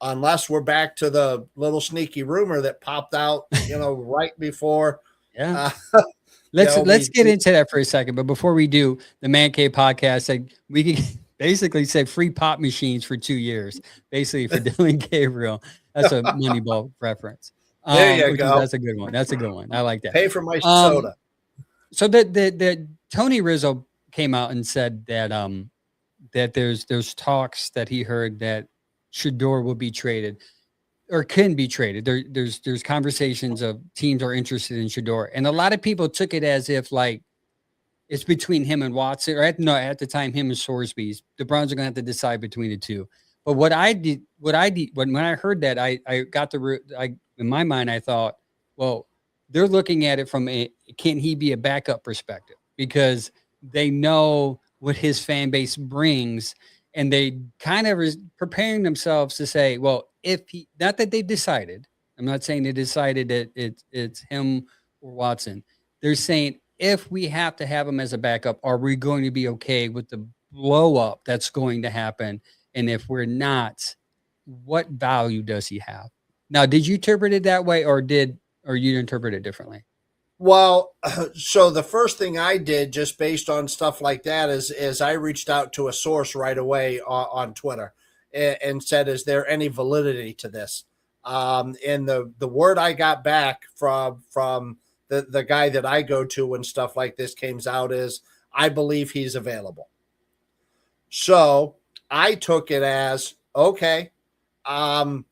Unless we're back to the little sneaky rumor that popped out, right before. Yeah. Let's get into that for a second. But before we do, the Man Cave podcast, we can basically say free pop machines for 2 years, basically for Dylan Gabriel. That's a Moneyball reference. There you go. That's a good one. That's a good one. I like that. Pay for my soda. So the Tony Rizzo came out and said that that there's talks that he heard that Shador will be traded or can be traded. There's conversations of teams are interested in Shador, and a lot of people took it as if like it's between him and Watson, or at the time him and Sorsby. The Browns are going to have to decide between the two. But when I heard that, in my mind I thought, well, they're looking at it from can he be a backup perspective, because they know what his fan base brings. And they kind of are preparing themselves to say, well, not that they decided, I'm not saying they decided that it's him or Watson. They're saying, if we have to have him as a backup, are we going to be okay with the blow up that's going to happen? And if we're not, what value does he have? Now, did you interpret it that way, or you interpret it differently? Well, so the first thing I did, just based on stuff like that, is I reached out to a source right away on Twitter and said, is there any validity to this? And the word I got back from the guy that I go to when stuff like this came out is, I believe he's available. So I took it as, okay,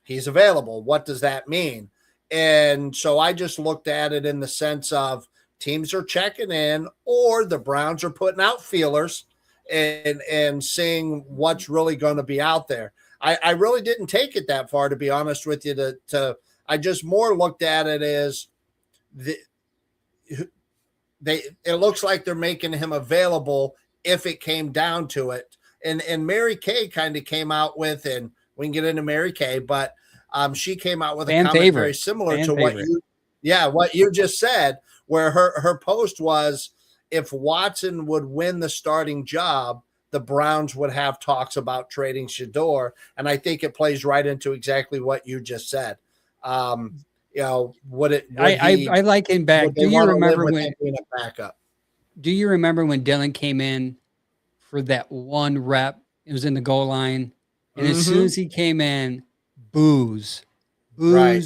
he's available. What does that mean? And so I just looked at it in the sense of teams are checking in, or the Browns are putting out feelers and seeing what's really going to be out there. I really didn't take it that far, to be honest with you. I just more looked at it as it looks like they're making him available if it came down to it. And Mary Kay kind of came out with, and we can get into Mary Kay, but she came out with a comment very similar to what you just said, where her post was, if Watson would win the starting job, the Browns would have talks about trading Shador. And I think it plays right into exactly what you just said. I like him back. Do you remember when backup? Do you remember when Dylan came in for that one rep? It was in the goal line. And as soon as he came in, booze. And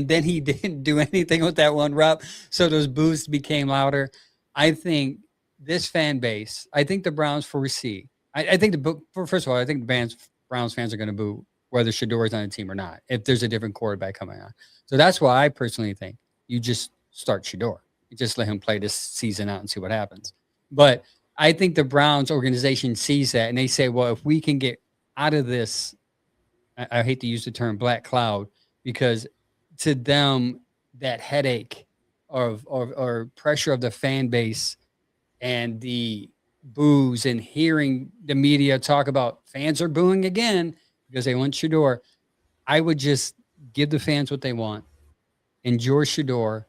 then he didn't do anything with that one rep. So those boos became louder. I think this fan base, I think the Browns foresee. I think first of all, I think the Browns fans are going to boo whether Shador is on the team or not, if there's a different quarterback coming on. So that's why I personally think you just start Shador. You just let him play this season out and see what happens. But I think the Browns organization sees that and they say, well, if we can get out of this, I hate to use the term black cloud, because to them, that headache or pressure of the fan base and the boos and hearing the media talk about fans are booing again because they want Shador, I would just give the fans what they want. Enjoy Shador.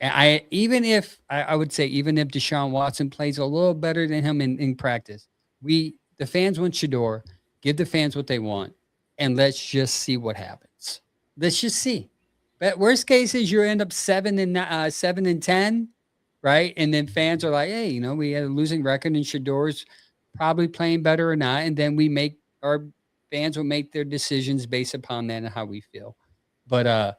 And I would say even if Deshaun Watson plays a little better than him in practice, the fans want Shador. Give the fans what they want, and let's just see what happens. Let's just see. But worst case is you end up 7-10, right? And then fans are like, hey, we had a losing record, and Shador's probably playing better or not, and then our fans will make their decisions based upon that and how we feel. But I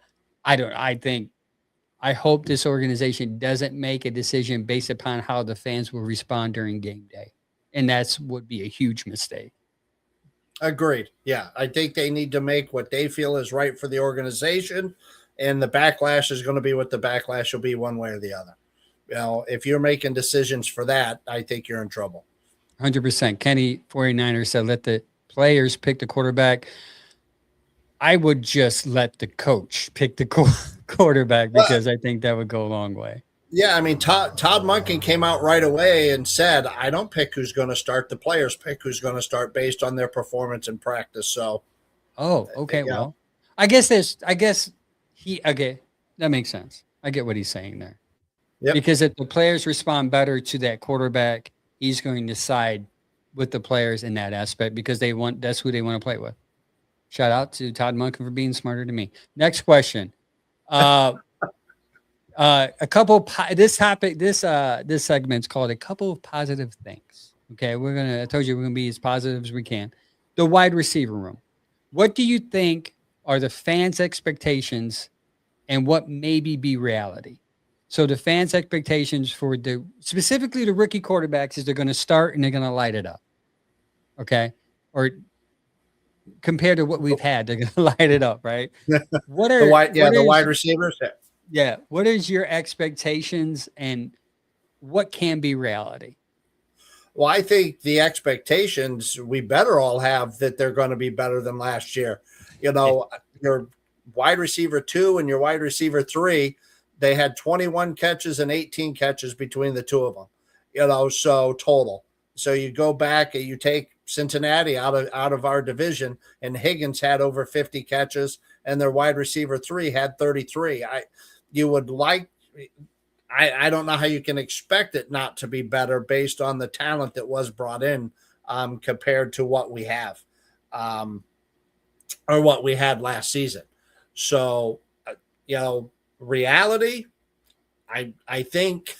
hope this organization doesn't make a decision based upon how the fans will respond during game day. And that's would be a huge mistake. Agreed. Yeah. I think they need to make what they feel is right for the organization. And the backlash is going to be what the backlash will be, one way or the other. If you're making decisions for that, I think you're in trouble. 100%. Kenny 49er said, let the players pick the quarterback. I would just let the coach pick the quarterback because I think that would go a long way. Yeah, I mean, Todd Monken came out right away and said, I don't pick who's going to start. The players pick who's going to start based on their performance in practice. So, okay. Well, I guess that makes sense. I get what he's saying there. Yep. Because if the players respond better to that quarterback, he's going to side with the players in that aspect because that's who they want to play with. Shout out to Todd Monken for being smarter than me. Next question. This segment's called A Couple of Positive Things. Okay, I told you we're gonna be as positive as we can. The wide receiver room. What do you think are the fans' expectations and what maybe be reality? So the fans' expectations for specifically the rookie quarterbacks is they're gonna start and they're gonna light it up. Okay. Or compared to what we've had, they're gonna light it up, right? What are the wide receivers? Yeah. What is your expectations and what can be reality? Well, I think the expectations we better all have that they're going to be better than last year. Your wide receiver 2 and your wide receiver 3, they had 21 catches and 18 catches between the two of them, so total. So you go back and you take Cincinnati out of our division, and Higgins had over 50 catches and their wide receiver 3 had 33. I don't know how you can expect it not to be better based on the talent that was brought in compared to what we have or what we had last season. So, reality, I think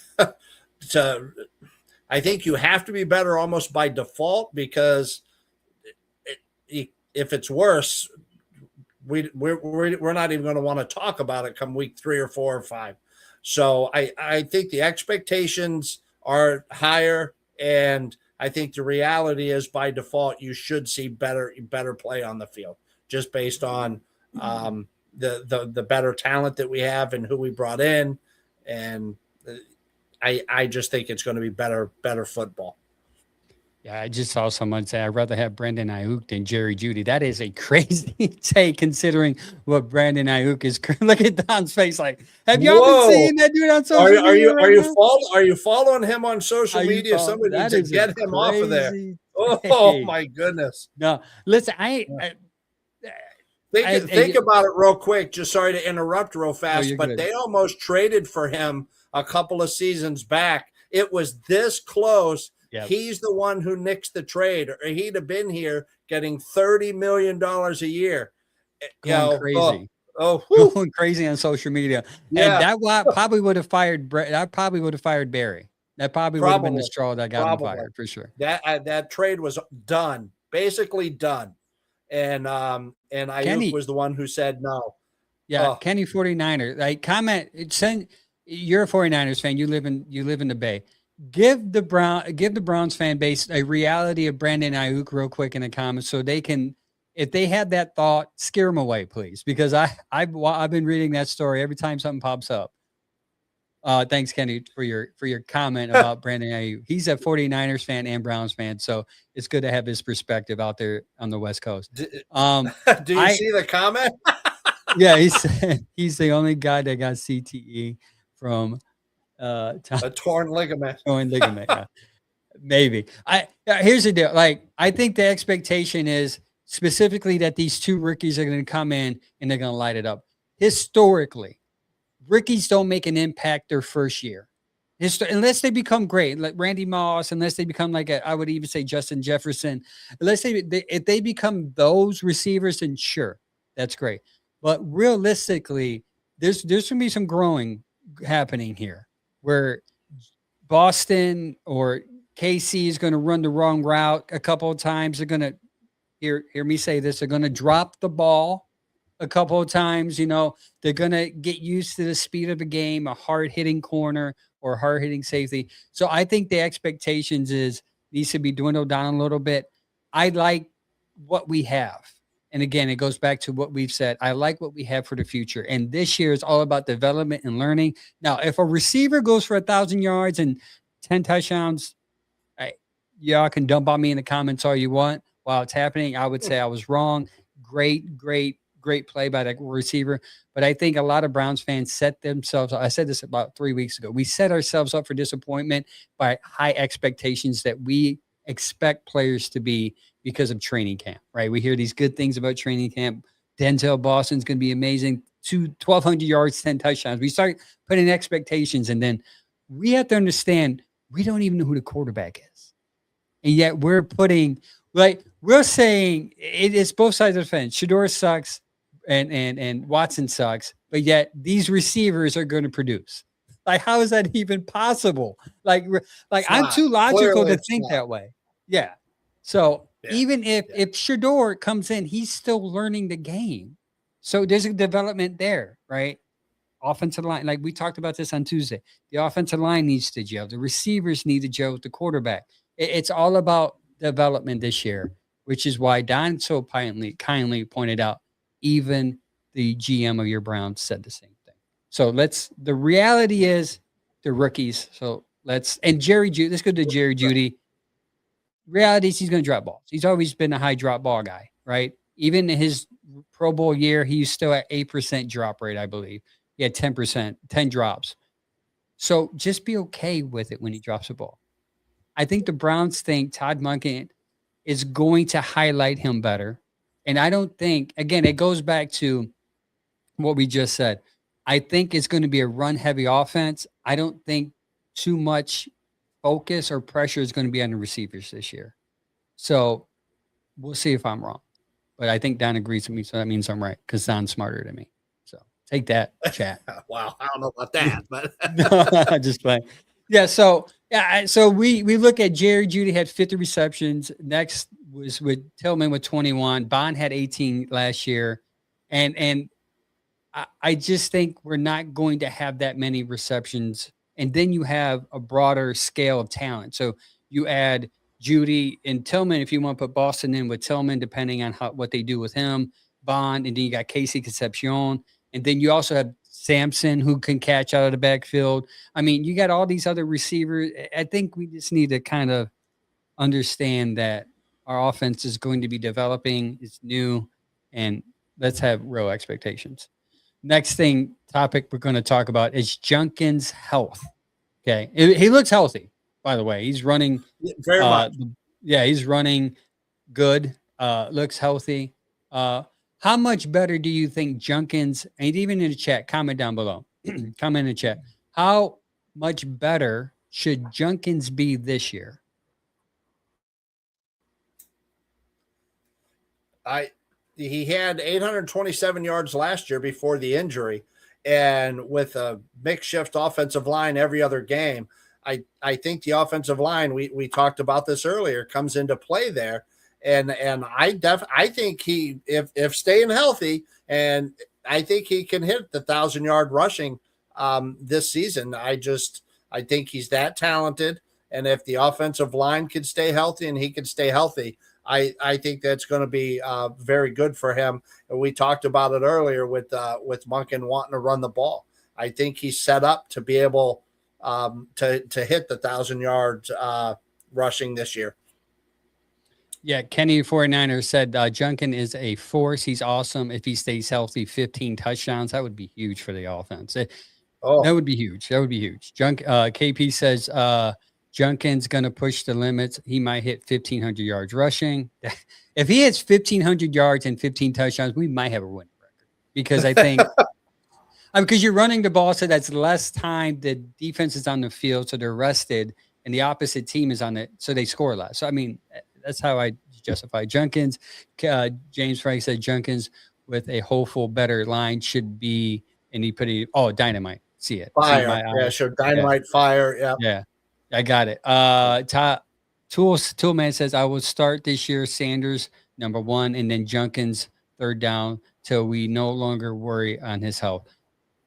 I think you have to be better almost by default because if it's worse, we're not even going to want to talk about it come week 3 or 4 or 5. So I think the expectations are higher, and I think the reality is by default you should see better play on the field just based on the better talent that we have and who we brought in, and I just think it's going to be better football. Yeah, I just saw someone say I'd rather have Brandon Ayuk than Jerry Jeudy. That is a crazy take considering what Brandon Ayuk is. Look at Don's face. Like, have y'all been seeing that dude on social media? Are you following him on social media? Somebody needs to get him off of there. Oh my goodness. No, listen, Think about it real quick. Just sorry to interrupt real fast, but good. They almost traded for him a couple of seasons back. It was this close. Yep. He's the one who nixed the trade, or he'd have been here getting $30 million a year. Going crazy. Going crazy on social media. Yeah. And that probably would have fired Barry. That probably would have been the straw that got him fired for sure. That trade was done, basically done. And Ayuk was the one who said no. Yeah, Kenny 49er. Like you're a 49ers fan. You live in the Bay. Give the Browns fan base a reality of Brandon Ayuk real quick in the comments so they can, if they had that thought, scare them away, please. Because I've been reading that story every time something pops up. Thanks, Kenny, for your comment about Brandon Ayuk. He's a 49ers fan and Browns fan, so it's good to have his perspective out there on the West Coast. Do you see the comment? Yeah, he's the only guy that got CTE from a torn ligament. Yeah. Maybe. Here's the deal. Like, I think the expectation is specifically that these two rookies are going to come in and they're going to light it up. Historically, rookies don't make an impact their first year. Unless they become great, like Randy Moss, unless they become like I would even say Justin Jefferson. If they become those receivers, then sure, that's great. But realistically, there's going to be some growing happening here where Boston or KC is going to run the wrong route a couple of times. They're going to hear me say this. They're going to drop the ball a couple of times. They're going to get used to the speed of the game, a hard hitting corner or hard hitting safety. So I think the expectations needs to be dwindled down a little bit. I like what we have. And again, it goes back to what we've said. I like what we have for the future. And this year is all about development and learning. Now, if a receiver goes for 1,000 yards and 10 touchdowns, y'all can dump on me in the comments all you want while it's happening. I would say I was wrong. Great play by that receiver. But I think a lot of Browns fans set themselves up. I said this about 3 weeks ago. We set ourselves up for disappointment by high expectations that we expect players to be because of training camp, right? We hear these good things about training camp. Denzel Boston's going to be amazing. 1,200 yards, 10 touchdowns. We start putting expectations, and then we have to understand we don't even know who the quarterback is. And yet we're saying it's both sides of the fence. Shedeur sucks and Watson sucks, but yet these receivers are going to produce. Like, how is that even possible? Like I'm too logical to think that way. Yeah. So even if Shedeur comes in, he's still learning the game. So there's a development there, right? Offensive line, like we talked about this on Tuesday. The offensive line needs to gel. The receivers need to gel with the quarterback. It's all about development this year, which is why Don so kindly pointed out, even the GM of your Browns said the same thing. So the reality is the rookies. So and Jerry Jeudy, let's go to Jerry Jeudy. Reality is he's going to drop balls. He's always been a high drop ball guy, right? Even in his Pro Bowl year, he's still at 8% drop rate, I believe. He had 10%, 10 drops. So just be okay with it when he drops a ball. I think the Browns think Todd Monken is going to highlight him better. And I don't think, again, it goes back to what we just said. I think it's going to be a run-heavy offense. I don't think too much focus or pressure is going to be on the receivers this year. So we'll see if I'm wrong. But I think Don agrees with me, so that means I'm right because Don's smarter than me. So take that, chat. Wow, I don't know about that, but just playing. Yeah, so we look at Jerry Jeudy had 50 receptions. Next was with Tillman with 21. Bond had 18 last year. And I just think we're not going to have that many receptions. And then you have a broader scale of talent. So you add Judy and Tillman. If you want to put Boston in with Tillman, depending on what they do with him, Bond, and then you got Casey Concepcion, and then you also have Sampson who can catch out of the backfield. I mean, you got all these other receivers. I think we just need to kind of understand that our offense is going to be developing. It's new, and let's have real expectations. Next topic we're going to talk about is Judkins' health. Okay. He looks healthy, by the way. He's running very much. Yeah, he's running good, looks healthy. How much better do you think Judkins, and even in the chat, comment down below, comment in the chat, how much better should Judkins be this year? He had 827 yards last year before the injury, and with a makeshift offensive line every other game, I think the offensive line, we talked about this earlier, comes into play there. And I think he, if staying healthy, and I think he can hit the 1,000-yard rushing this season. I think he's that talented. And if the offensive line can stay healthy and he can stay healthy, I think that's going to be very good for him. And we talked about it earlier with Monken wanting to run the ball. I think he's set up to be able to hit the 1,000 yards rushing this year. Yeah, Kenny 49er said Judkins is a force. He's awesome. If he stays healthy, 15 touchdowns. That would be huge for the offense. That would be huge. That would be huge. KP says Judkins going to push the limits. He might hit 1,500 yards rushing. If he hits 1,500 yards and 15 touchdowns, we might have a winning record. Because I think because you're running the ball, so that's less time. The defense is on the field, so they're rested, and the opposite team is on it, so they score less. So, I mean, that's how I justify Judkins. James Frank said Judkins with a hopeful better line should be, and he put dynamite. See it. Fire. Yeah, sure. Dynamite, fire. Yeah. Yeah. I got it. Toolman says, I will start this year Sanders #1 and then Judkins third down till we no longer worry on his health.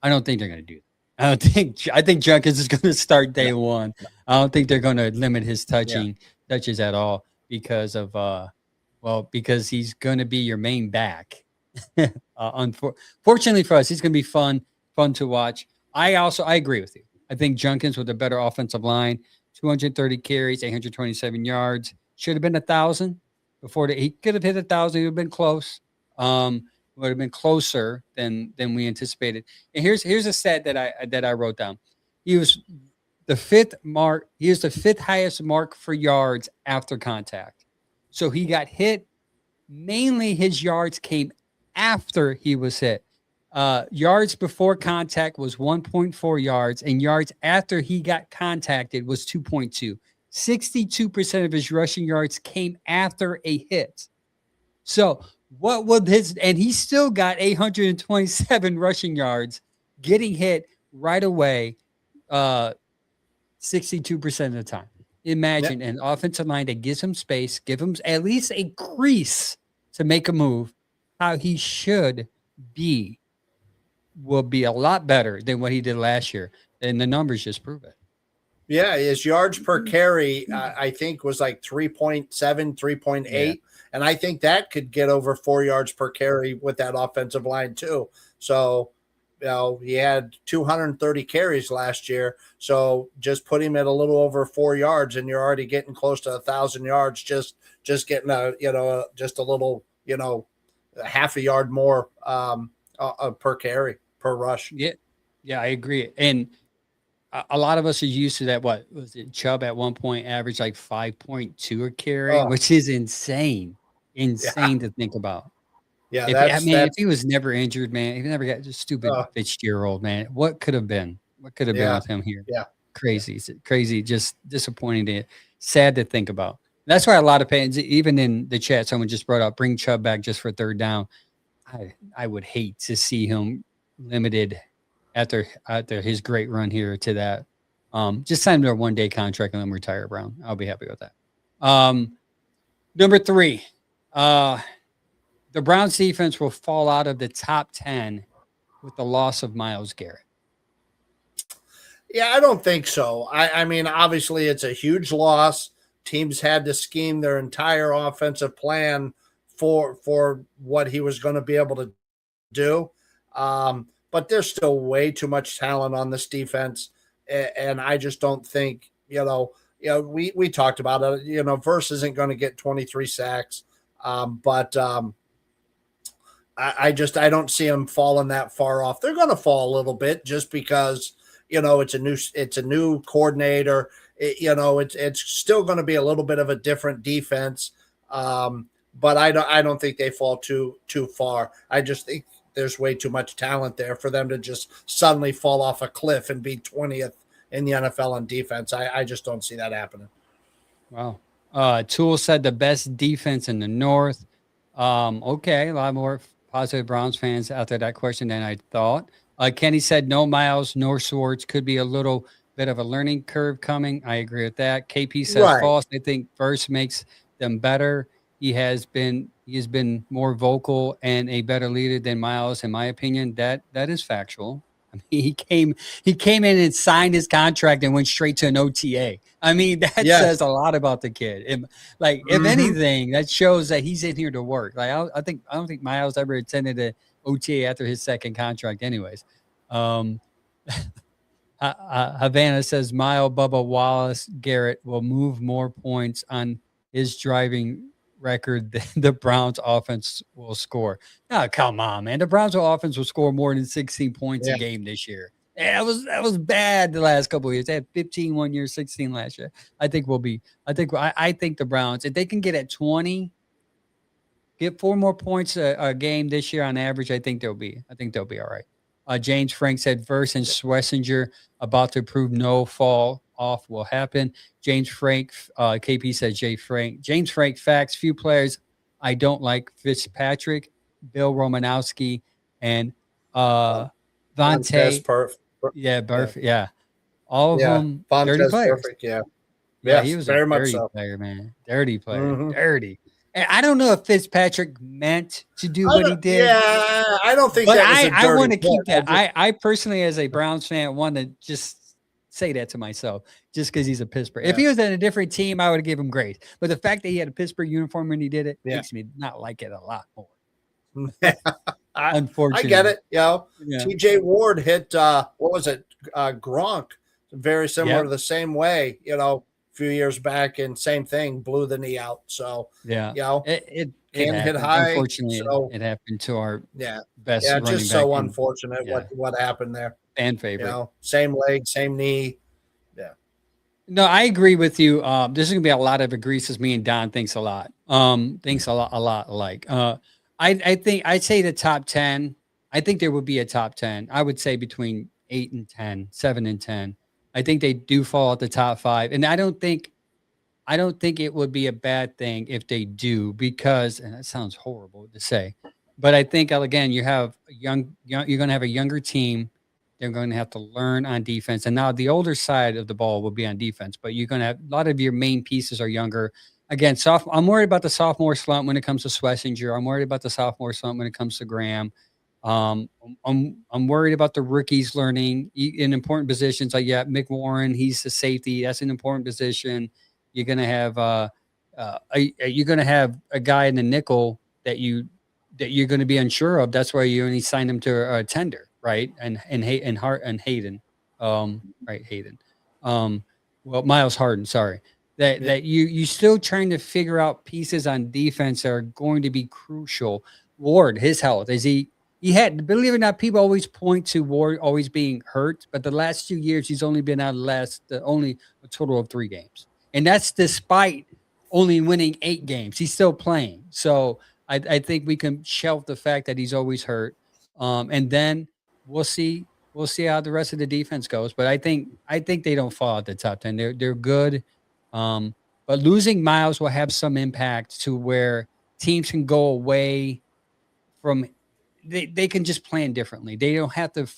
I don't think they're going to do that. I think Judkins is going to start day one. I don't think they're going to limit his touches at all because of because he's going to be your main back. Fortunately for us, he's going to be fun to watch. I agree with you. I think Judkins with a better offensive line, 230 carries, 827 yards, should have been 1,000 before he could have hit 1,000. He would have been close. Would have been closer than we anticipated. And here's a stat that I wrote down. He was the fifth mark. He is the fifth highest mark for yards after contact. So he got hit. Mainly his yards came after he was hit. Yards before contact was 1.4 yards, and yards after he got contacted was 2.2. 62% of his rushing yards came after a hit. So what would and he still got 827 rushing yards getting hit right away 62% of the time. Imagine an offensive line that gives him space, give him at least a crease to make a move. How he should be will be a lot better than what he did last year. And the numbers just prove it. Yeah, his yards per carry, I think, was like 3.7, 3.8. Yeah. And I think that could get over 4 yards per carry with that offensive line too. So, he had 230 carries last year. So just put him at a little over 4 yards, and you're already getting close to 1,000 yards. Just getting just a little, half a yard more per carry, per rush. Yeah, I agree. And a lot of us are used to that. What was it? Chubb at one point averaged like 5.2 a carry, which is insane to think about. Yeah, if he was never injured, man, if he never got just stupid Fitzgerald, man, what could have been? What could have been with him here? Yeah, crazy, just disappointing. Sad to think about. That's why a lot of fans, even in the chat, someone just brought up bring Chubb back just for third down. I would hate to see him limited after his great run here to that. Just sign him to a 1-day contract and then retire, Brown. I'll be happy with that. Number 3, the Browns defense will fall out of the top 10 with the loss of Myles Garrett. Yeah, I don't think so. I mean, obviously it's a huge loss teams had to scheme their entire offensive plan for what he was going to be able to do. But there's still way too much talent on this defense, and I just don't think we talked about it. Verse isn't going to get 23 sacks, but I don't see him falling that far off. They're going to fall a little bit just because it's a new coordinator. It's still going to be a little bit of a different defense, but I don't think they fall too far. I just think there's way too much talent there for them to just suddenly fall off a cliff and be 20th in the NFL on defense. I just don't see that happening. Wow. Tool said the best defense in the North. Okay, a lot more positive Browns fans after that question than I thought. Kenny said no Myles nor Swartz, could be a little bit of a learning curve coming. I agree with that. KP says Right. false. I think Verse makes them better. He has been more vocal and a better leader than Myles, in my opinion. That is factual. I mean, he came in and signed his contract and went straight to an OTA. I mean, that says a lot about the kid. If anything, that shows that he's in here to work. Like I don't think Myles ever attended an OTA after his second contract, anyways. Havana says Bubba Wallace Garrett will move more points on his driving record than the Browns offense will score. Oh, come on, man. The Browns offense will score more than 16 points a game this year. Yeah, that was bad the last couple of years. They had 15 one year, 16 last year. I think the Browns, if they can get at 20, get 4 more points a game this year on average, I think they'll be all right. James Frank said Verse and Schlesinger about to prove no fall off will happen. James Frank, KP says James Frank facts, few players I don't like: Fitzpatrick, Bill Romanowski, and Vontae. Yeah. All of them dirty players. Perfect, yeah, he was very a much dirty so. player, man. Dirty player. Dirty. And I don't know if Fitzpatrick meant to do what he did. Yeah, I don't think But that was a dirty I want to keep play. that. I personally, as a Browns fan, want to just say that to myself, just because he's a Pittsburgh. If he was in a different team, I would give him grace. But the fact that he had a Pittsburgh uniform when he did it makes me not like it a lot more. Unfortunately, I get it. TJ Ward hit what was it? Gronk, very similar to the same way. A few years back, and same thing, blew the knee out. So it hit high. Unfortunately, it happened to our best. Yeah, running just back so unfortunate what happened there. Fan favorite. Same leg, same knee. Yeah. No, I agree with you. This is gonna be a lot of agrees as me and Don thinks a lot. Thinks a lot alike. I think I'd say the top 10. I think there would be a top 10. I would say between 8 and 10, 7 and 10. I think they do fall at the top 5, and I don't think it would be a bad thing if they do, because, and that sounds horrible to say, but I think again you have you're going to have a younger team. They're going to have to learn on defense, and now the older side of the ball will be on defense. But you're going to have a lot of your main pieces are younger. Again, I'm worried about the sophomore slump when it comes to Schlesinger. I'm worried about the sophomore slump when it comes to Graham. I'm worried about the rookies learning in important positions. Like Mick Warren, he's the safety. That's an important position. You're gonna have a guy in the nickel that you're going to be unsure of. That's why you only signed him to a tender, right? And Hayden, right? Hayden. Miles Harden. Sorry, that you still trying to figure out pieces on defense that are going to be crucial. Ward, his health, he had, believe it or not, people always point to Ward always being hurt, but the last 2 years he's only been out only a total of 3 games, and that's despite only winning 8 games. He's still playing, so I think we can shelve the fact that he's always hurt, and then we'll see how the rest of the defense goes. But I think they don't fall at the top 10. They're good, but losing Myles will have some impact to where teams can go away from. They can just plan differently. They don't have to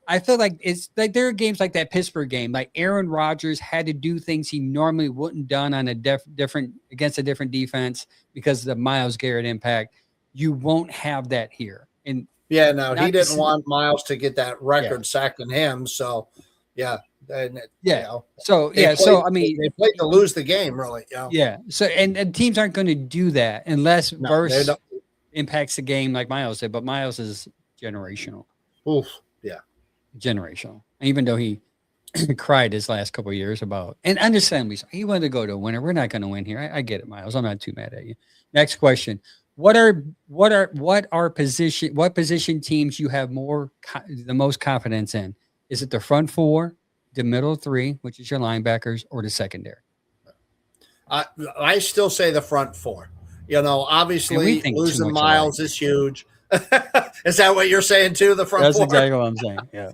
I feel like it's like there are games like that Pittsburgh game. Like Aaron Rodgers had to do things he normally wouldn't done on a different against a different defense because of the Myles Garrett impact. You won't have that here. And he didn't want Myles to get that record sacking him. So And Yeah. So yeah. So I mean, they played to lose the game, really. Yeah. So and teams aren't going to do that unless No, they Verse don't. impacts the game like Miles did. But Miles is generational, Oof, yeah. generational. Even though he cried his last couple of years about, and understandably, so, he wanted to go to a winner. We're not going to win here. I get it, Miles. I'm not too mad at you. Next question: what position teams you have the most confidence in? Is it the front four, the middle three, which is your linebackers, or the secondary? I still say the front four. Obviously losing Miles is huge. Is that what you're saying too? The front That's four? exactly what I'm saying. Yeah.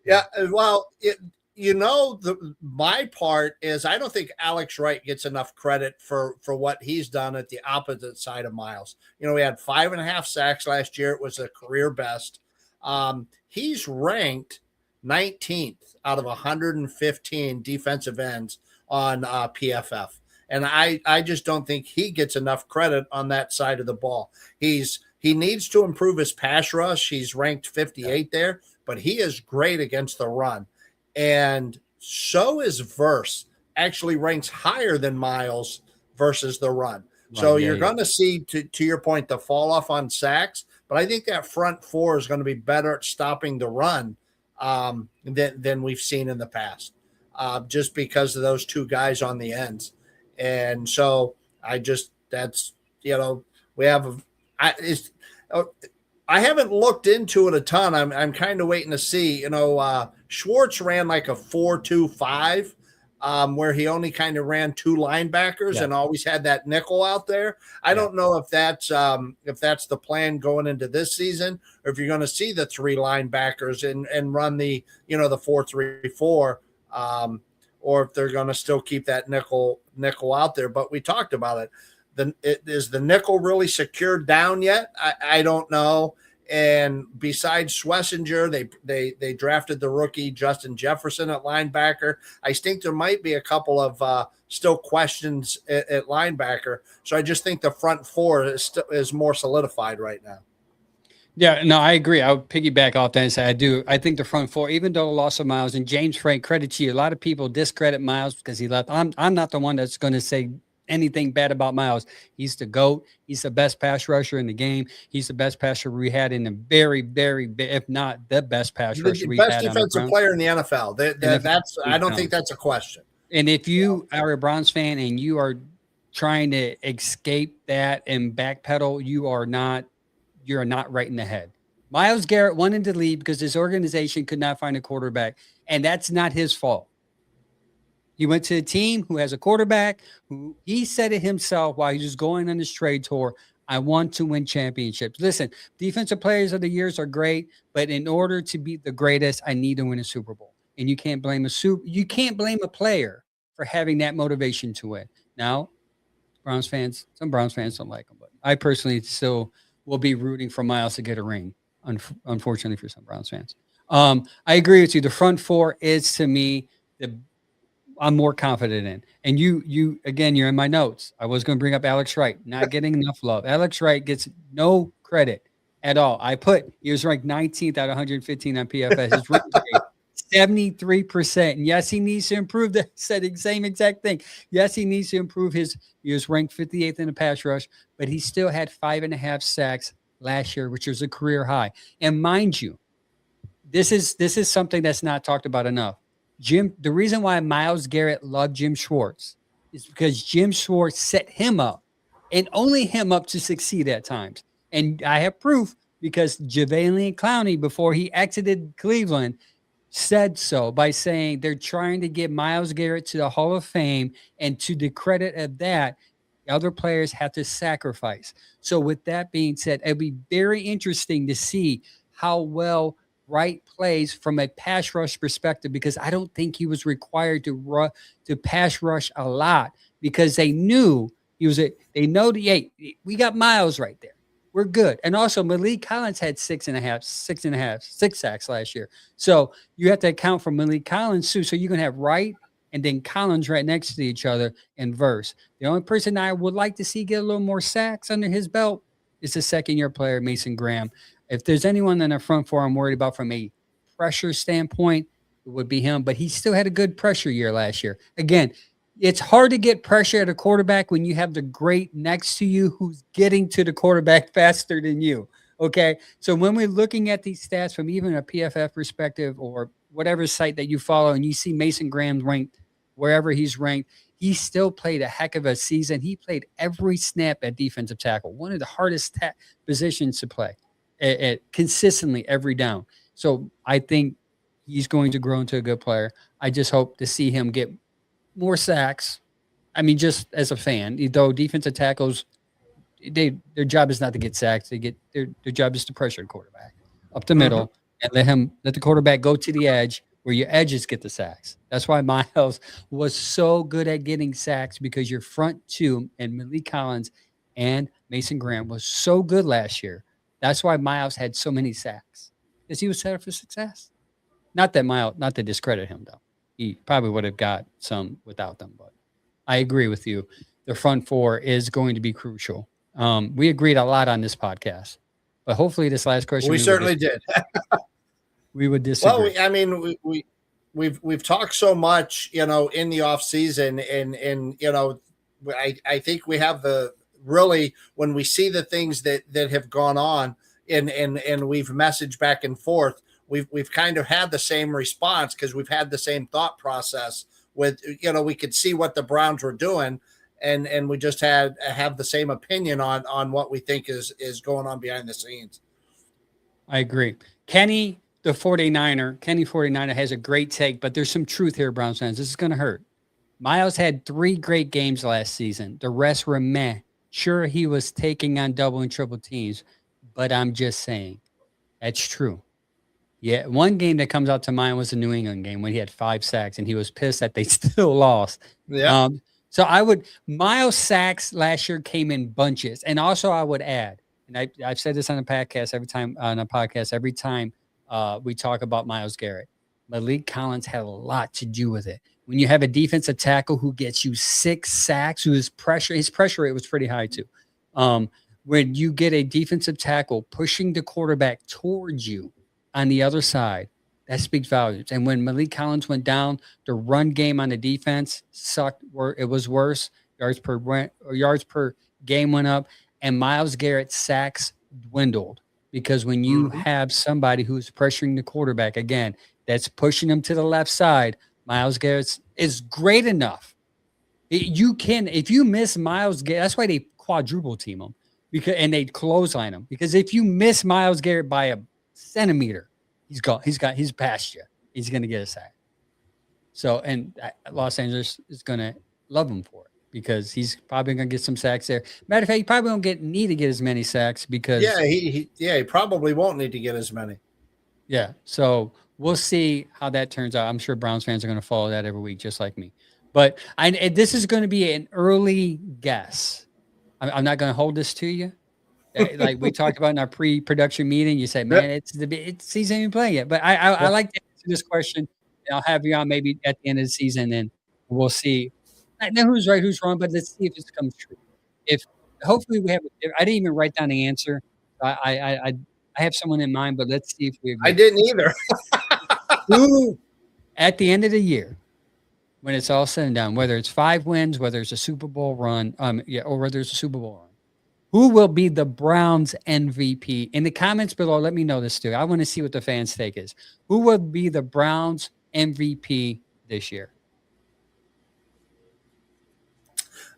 Yeah. Well, my part is I don't think Alex Wright gets enough credit for what he's done at the opposite side of Miles. We had 5.5 sacks last year. It was a career best. He's ranked 19th out of 115 defensive ends on PFF. And I just don't think he gets enough credit on that side of the ball. He needs to improve his pass rush. He's ranked 58 there, but he is great against the run. And so is Verse, actually ranks higher than Miles versus the run. So you're going to see, to your point, the fall off on sacks. But I think that front four is going to be better at stopping the run than we've seen in the past, just because of those two guys on the ends. And so we have I haven't looked into it a ton. I'm kind of waiting to see. Schwartz ran like a 4-2-5, where he only kind of ran two linebackers and always had that nickel out there. I don't know if that's the plan going into this season, or if you're going to see the three linebackers and run the 4-3-4, or if they're going to still keep that nickel out there. But we talked about it. Is the nickel really secured down yet? I don't know. And besides Schlesinger, they drafted the rookie Justin Jefferson at linebacker. I think there might be a couple of still questions at linebacker. So I just think the front four is more solidified right now. Yeah, no, I agree. I would piggyback off that and say I think the front four, even though the loss of Miles and James Frank, credit to you. A lot of people discredit Miles because he left. I'm not the one that's going to say anything bad about Miles. He's the GOAT. He's the best pass rusher in the game. He's the best passer we had in a very, very, if not the best pass rusher we had. Best defensive player in the NFL. I don't think that's a question. And if you are a Browns fan and you are trying to escape that and backpedal, you're not right in the head. Myles Garrett wanted to leave because his organization could not find a quarterback, and that's not his fault. He went to a team who has a quarterback who he said it himself while he was going on his trade tour. I want to win championships. Listen, defensive players of the years are great, but in order to be the greatest, I need to win a Super Bowl. And you can't blame a player for having that motivation to win. Now, some Browns fans don't like him, but I personally still will be rooting for Myles to get a ring. Unfortunately for some Browns fans. I agree with you. The front four is, to me, I'm more confident in. And you again, you're in my notes. I was going to bring up Alex Wright, not getting enough love. Alex Wright gets no credit at all. He was ranked 19th out of 115 on PFF. His rookie rate, 73%. And yes, he needs to improve that. Said the same exact thing. Yes, he needs to improve he was ranked 58th in the pass rush, but he still had 5.5 sacks last year, which was a career high. And mind you, this is something that's not talked about enough. The reason why Myles Garrett loved Jim Schwartz is because Jim Schwartz set him up and only him up to succeed at times. And I have proof because Jadeveon Clowney, before he exited Cleveland, said so by saying they're trying to get Myles Garrett to the Hall of Fame, and to the credit of that, other players have to sacrifice. So with that being said, it'd be very interesting to see how well Wright plays from a pass rush perspective, because I don't think he was required to pass rush a lot, because they knew we got Myles right there. We're good. And also Malik Collins had 6 sacks last year. So you have to account for Malik Collins too. So you're going to have Wright and then Collins right next to each other in Verse. The only person I would like to see get a little more sacks under his belt is the second-year player, Mason Graham. If there's anyone in the front four I'm worried about from a pressure standpoint, it would be him, but he still had a good pressure year last year. Again, it's hard to get pressure at a quarterback when you have the great next to you who's getting to the quarterback faster than you. Okay. So when we're looking at these stats from even a PFF perspective or whatever site that you follow, and you see Mason Graham ranked wherever he's ranked, he still played a heck of a season. He played every snap at defensive tackle, one of the hardest positions to play at consistently every down. So I think he's going to grow into a good player. I just hope to see him get more sacks. I mean, just as a fan, though defensive tackles, their job is not to get sacks. Their job is to pressure the quarterback up the middle and let the quarterback go to the edge where your edges get the sacks. That's why Myles was so good at getting sacks, because your front two and Malik Collins and Mason Graham was so good last year. That's why Myles had so many sacks, because he was set up for success. Not to discredit him, though. He probably would have got some without them, but I agree with you. The front four is going to be crucial. We agreed a lot on this podcast, but hopefully this last question. We certainly did. We would disagree. Well, we've talked so much, in the off season, and I think we have when we see the things that have gone on, and we've messaged back and forth, we've kind of had the same response, because we've had the same thought process with, we could see what the Browns were doing, and we just have the same opinion on what we think is going on behind the scenes. I agree. Kenny 49er has a great take, but there's some truth here, Browns fans. This is going to hurt. Myles had 3 great games last season. The rest were meh. Sure, he was taking on double and triple teams, but I'm just saying that's true. Yeah, one game that comes out to mind was the New England game when he had 5 sacks and he was pissed that they still lost. Yeah. So Myles sacks last year came in bunches. And also I would add, and I've said this on a podcast every time we talk about Myles Garrett, Malik Collins had a lot to do with it. When you have a defensive tackle who gets you 6 sacks, his pressure rate was pretty high too. When you get a defensive tackle pushing the quarterback towards you on the other side, that speaks volumes. And when Malik Collins went down, the run game on the defense sucked. It was worse. Yards per game went up, and Myles Garrett's sacks dwindled, because when you have somebody who's pressuring the quarterback, again, that's pushing him to the left side, Myles Garrett is great enough. If you miss Myles Garrett, that's why they quadruple team him, and they clothesline him, because if you miss Myles Garrett by a centimeter, he's past you. He's going to get a sack. So, and Los Angeles is going to love him for it, because he's probably going to get some sacks there. Matter of fact, he probably won't need to get as many sacks, because he probably won't need to get as many. Yeah. So we'll see how that turns out. I'm sure Browns fans are going to follow that every week, just like me. But this is going to be an early guess. I'm not going to hold this to you. Like we talked about in our pre-production meeting, you say, man, it's season even playing it. But I like to answer this question. I'll have you on maybe at the end of the season, and we'll see. I know who's right, who's wrong, but let's see if this comes true. Hopefully we have. I didn't even write down the answer. I have someone in mind, but let's see if we agree. I didn't either. Who, at the end of the year, when it's all said and done, whether it's 5 wins, whether it's a Super Bowl run, or whether it's a Super Bowl run, who will be the Browns MVP? In the comments below, let me know this too. I want to see what the fans' take is. Who will be the Browns MVP this year?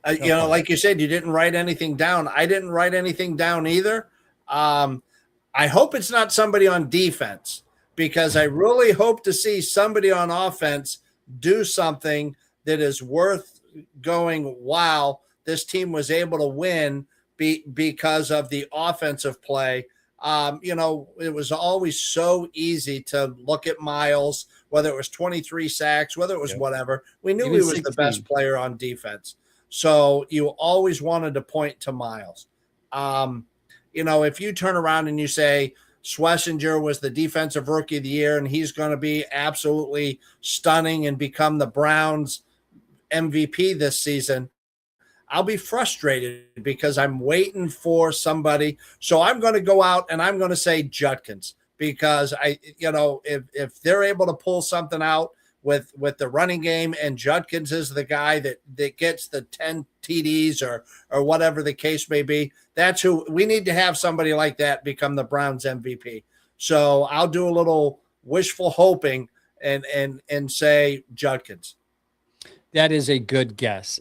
Like you said, you didn't write anything down. I didn't write anything down either. I hope it's not somebody on defense, because I really hope to see somebody on offense do something that is worth going, wow, this team was able to win because of the offensive play. It was always so easy to look at Myles, whether it was 23 sacks, whether it was whatever. We knew he was 16. The best player on defense. So you always wanted to point to Myles. If you turn around and you say Schlesinger was the defensive rookie of the year and he's going to be absolutely stunning and become the Browns MVP this season, I'll be frustrated, because I'm waiting for somebody. So I'm going to go out and I'm going to say Judkins, because if they're able to pull something out with the running game, and Judkins is the guy that gets the 10 TDs or whatever the case may be, that's who we need to have. Somebody like that become the Browns MVP. So I'll do a little wishful hoping and say Judkins. That is a good guess.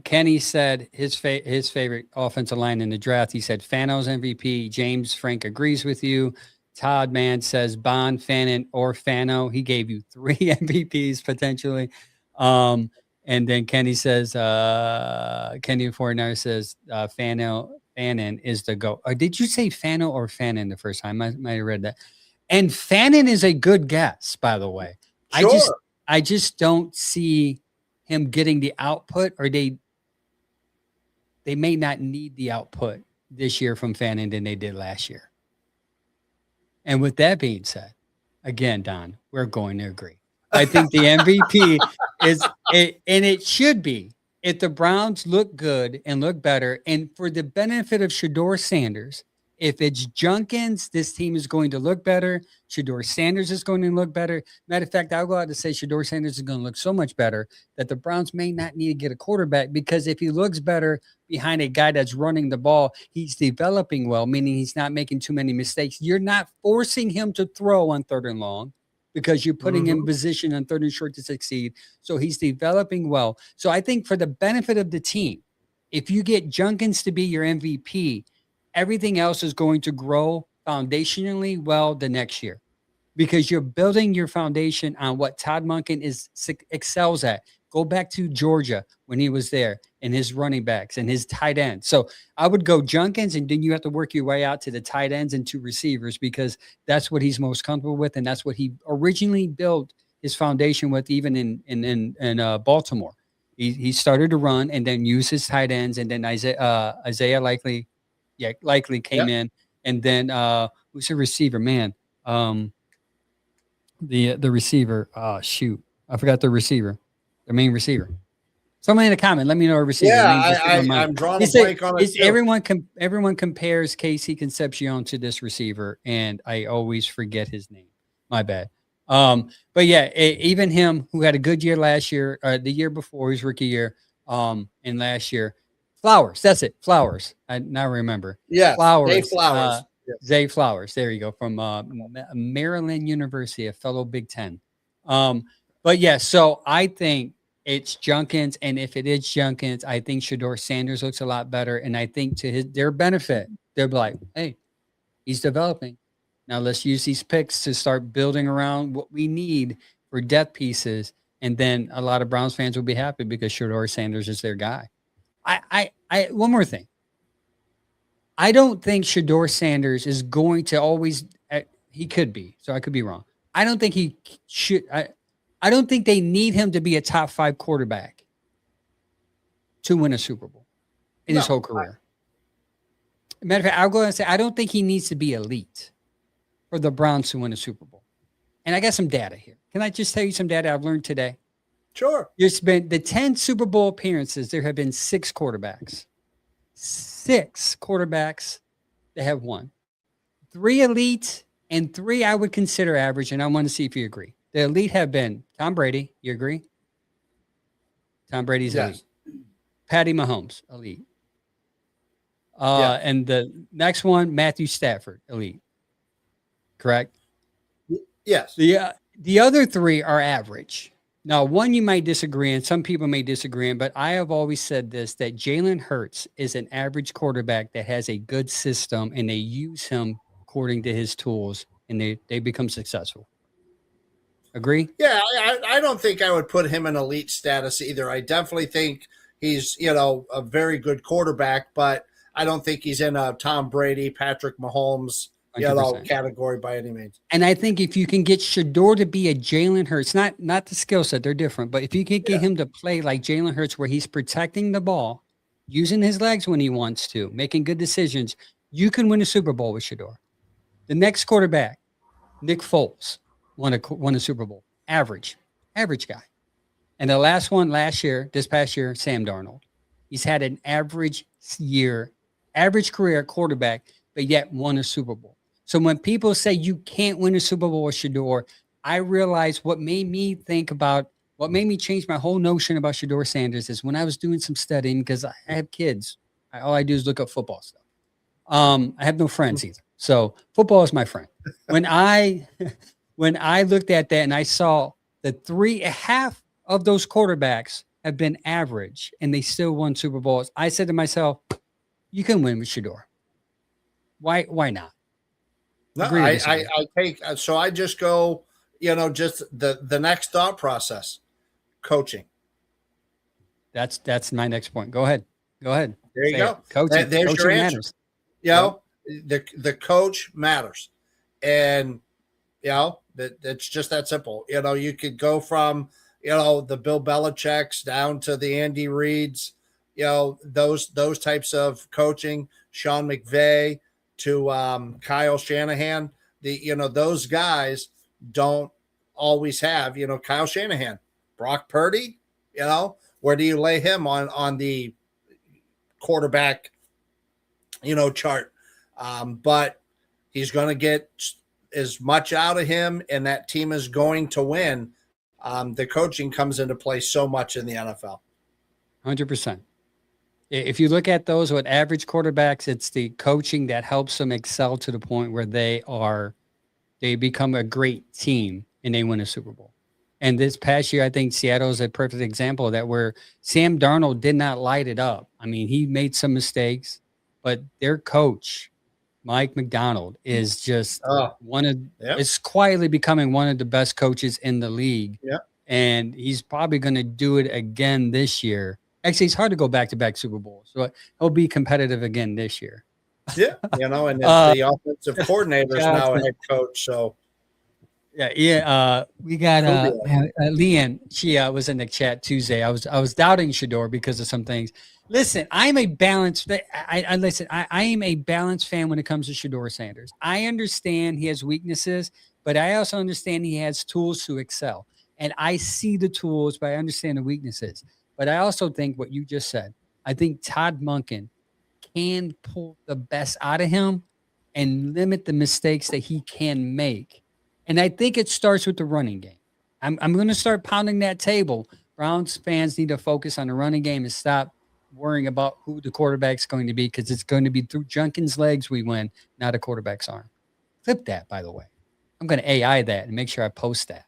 Kenny said his favorite offensive line in the draft. He said Fano's MVP. James Frank agrees with you. Todd Mann says Bond, Fannin, or Fano. He gave you 3 MVPs potentially. And then Kenny says, Kenny 49 says Fannin is the GOAT. Or did you say Fano or Fannin the first time? I might have read that. And Fannin is a good guess, by the way. Sure. I just don't see him getting the output, or they may not need the output this year from Fannin than they did last year. And with that being said, again, Don, we're going to agree. I think the MVP and it should be, if the Browns look good and look better, and for the benefit of Shedeur Sanders, if it's Judkins, this team is going to look better. Shedeur Sanders is going to look better. Matter of fact, I'll go out to say Shedeur Sanders is going to look so much better that the Browns may not need to get a quarterback, because if he looks better behind a guy that's running the ball, he's developing well, meaning he's not making too many mistakes. You're not forcing him to throw on 3rd and long because you're putting him in position on 3rd and short to succeed. So he's developing well. So I think for the benefit of the team, if you get Judkins to be your MVP, everything else is going to grow foundationally well the next year, because you're building your foundation on what Todd Monken excels at. Go back to Georgia when he was there, and his running backs and his tight ends. So I would go Judkins, and then you have to work your way out to the tight ends and to receivers, because that's what he's most comfortable with, and that's what he originally built his foundation with, even in Baltimore. He started to run and then use his tight ends, and then Isaiah likely came in, and then who's the receiver? Man, the receiver. Oh shoot, I forgot the receiver, the main receiver. Somebody in the comment, let me know a receiver. Yeah, I'm drawing a blank on it. Everyone compares Casey Concepcion to this receiver, and I always forget his name. My bad. But yeah, even him, who had a good year last year, the year before his rookie year, and last year. Flowers, that's it. Flowers. I now remember. Yeah, Flowers. Zay Flowers. Zay Flowers. There you go. From Maryland University, a fellow Big Ten. But yeah, so I think it's Judkins, and if it is Judkins, I think Shedeur Sanders looks a lot better, and I think to their benefit, they're like, hey, he's developing. Now let's use these picks to start building around what we need for depth pieces, and then a lot of Browns fans will be happy because Shedeur Sanders is their guy. I one more thing. I don't think Shedeur Sanders is going to always. He could be, so I could be wrong. I don't think he should. I don't think they need him to be a top 5 quarterback to win a Super Bowl in his whole career. Matter of fact, I'll go and say I don't think he needs to be elite for the Browns to win a Super Bowl. And I got some data here. Can I just tell you some data I've learned today? Sure. There's been the 10 Super Bowl appearances. There have been 6 quarterbacks. 6 quarterbacks that have won. 3 elite and 3 I would consider average, and I want to see if you agree. The elite have been Tom Brady. You agree? Tom Brady's elite. Patty Mahomes, elite. And the next one, Matthew Stafford, elite. Correct? Yes. The other 3 are average. Now, one you might disagree, and some people may disagree, but I have always said this, that Jalen Hurts is an average quarterback that has a good system, and they use him according to his tools, and they become successful. Agree? Yeah, I don't think I would put him in elite status either. I definitely think he's, a very good quarterback, but I don't think he's in a Tom Brady, Patrick Mahomes, 100%. Category by any means. And I think if you can get Shedeur to be a Jalen Hurts, not the skill set, they're different, but if you can get him to play like Jalen Hurts, where he's protecting the ball, using his legs when he wants to, making good decisions, you can win a Super Bowl with Shedeur. The next quarterback, Nick Foles, won a Super Bowl. Average guy. And the last one this past year, Sam Darnold. He's had an average career quarterback, but yet won a Super Bowl. So when people say you can't win a Super Bowl with Shador, I realized what made me change my whole notion about Shador Sanders is when I was doing some studying, because I have kids. All I do is look up football stuff. I have no friends either. So football is my friend. When I looked at that and I saw the half of those quarterbacks have been average and they still won Super Bowls, I said to myself, you can win with Shador. Why not? No, Agree or I disagree? I just go, just the next thought process, coaching. That's my next point. Go ahead. There There you go. Coaching, There's coaching your answer. matters. The coach matters, and that's just that simple. You could go from the Bill Belichick's down to the Andy Reids, those types of coaching, Sean McVay to Kyle Shanahan. Those guys don't always have Kyle Shanahan, Brock Purdy. Where do you lay him on the quarterback chart? But he's going to get as much out of him, and that team is going to win. The coaching comes into play so much in the NFL. 100%. If you look at those with average quarterbacks, it's the coaching that helps them excel to the point where they become a great team and they win a Super Bowl. And this past year, I think Seattle is a perfect example of that, where Sam Darnold did not light it up. I mean, he made some mistakes, but their coach, Mike McDonald, is just is quietly becoming one of the best coaches in the league. Yeah. And he's probably going to do it again this year. Actually, it's hard to go back-to-back Super Bowls, so he'll be competitive again this year. Yeah, and the offensive coordinator is now a head coach. So, we got Leanne. She was in the chat Tuesday. I was doubting Shador because of some things. Listen, I'm a balanced. I am a balanced fan when it comes to Shador Sanders. I understand he has weaknesses, but I also understand he has tools to excel. And I see the tools, but I understand the weaknesses. But I also think what you just said. I think Todd Monken can pull the best out of him and limit the mistakes that he can make. And I think it starts with the running game. I'm going to start pounding that table. Browns fans need to focus on the running game and stop worrying about who the quarterback's going to be, because it's going to be through Judkins' legs we win, not a quarterback's arm. Flip that, by the way. I'm going to AI that and make sure I post that.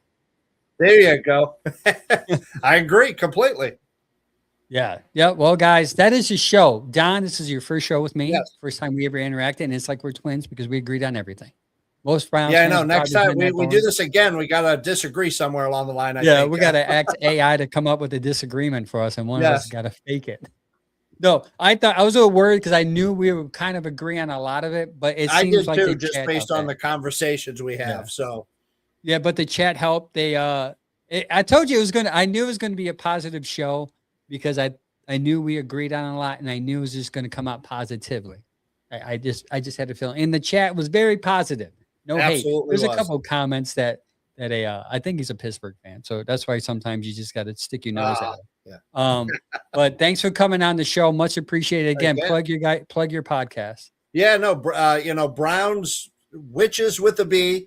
There you go. I agree completely. Yeah. Well, guys, that is the show. Don, this is your first show with me. Yes. First time we ever interacted, and it's like we're twins because we agreed on everything. Most Browns. Yeah, I know. Next time we do this again, we got to disagree somewhere along the line. I think. We got to ask AI to come up with a disagreement for us, and one of us got to fake it. No, I was a little worried because I knew we would kind of agree on a lot of it, but it seems like too, just based on the conversations we have. Yeah. So, yeah, but the chat helped. I told you I knew it was going to be a positive show because I knew we agreed on a lot, and I knew it was just going to come out positively. I just had a feeling, and the chat was very positive. No hate. There's a couple of comments that I think he's a Pittsburgh fan, so that's why sometimes you just got to stick your nose out. Yeah. But thanks for coming on the show. Much appreciated. Again, plug your podcast. Yeah, no, Browns Witches with a B.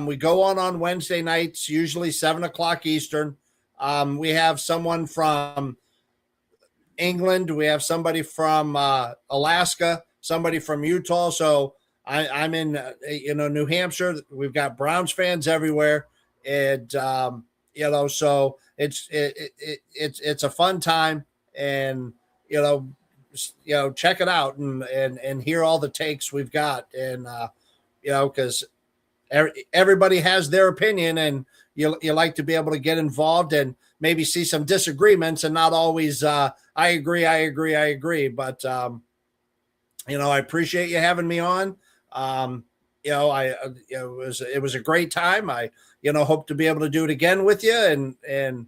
We go on Wednesday nights, usually 7:00 Eastern. We have someone from England. We have somebody from Alaska, somebody from Utah. So I'm in, New Hampshire. We've got Browns fans everywhere, and so it's a fun time, and check it out and hear all the takes we've got, and because everybody has their opinion, and you like to be able to get involved and maybe see some disagreements, and not always I agree. But I appreciate you having me on. It was a great time. I hope to be able to do it again with you, and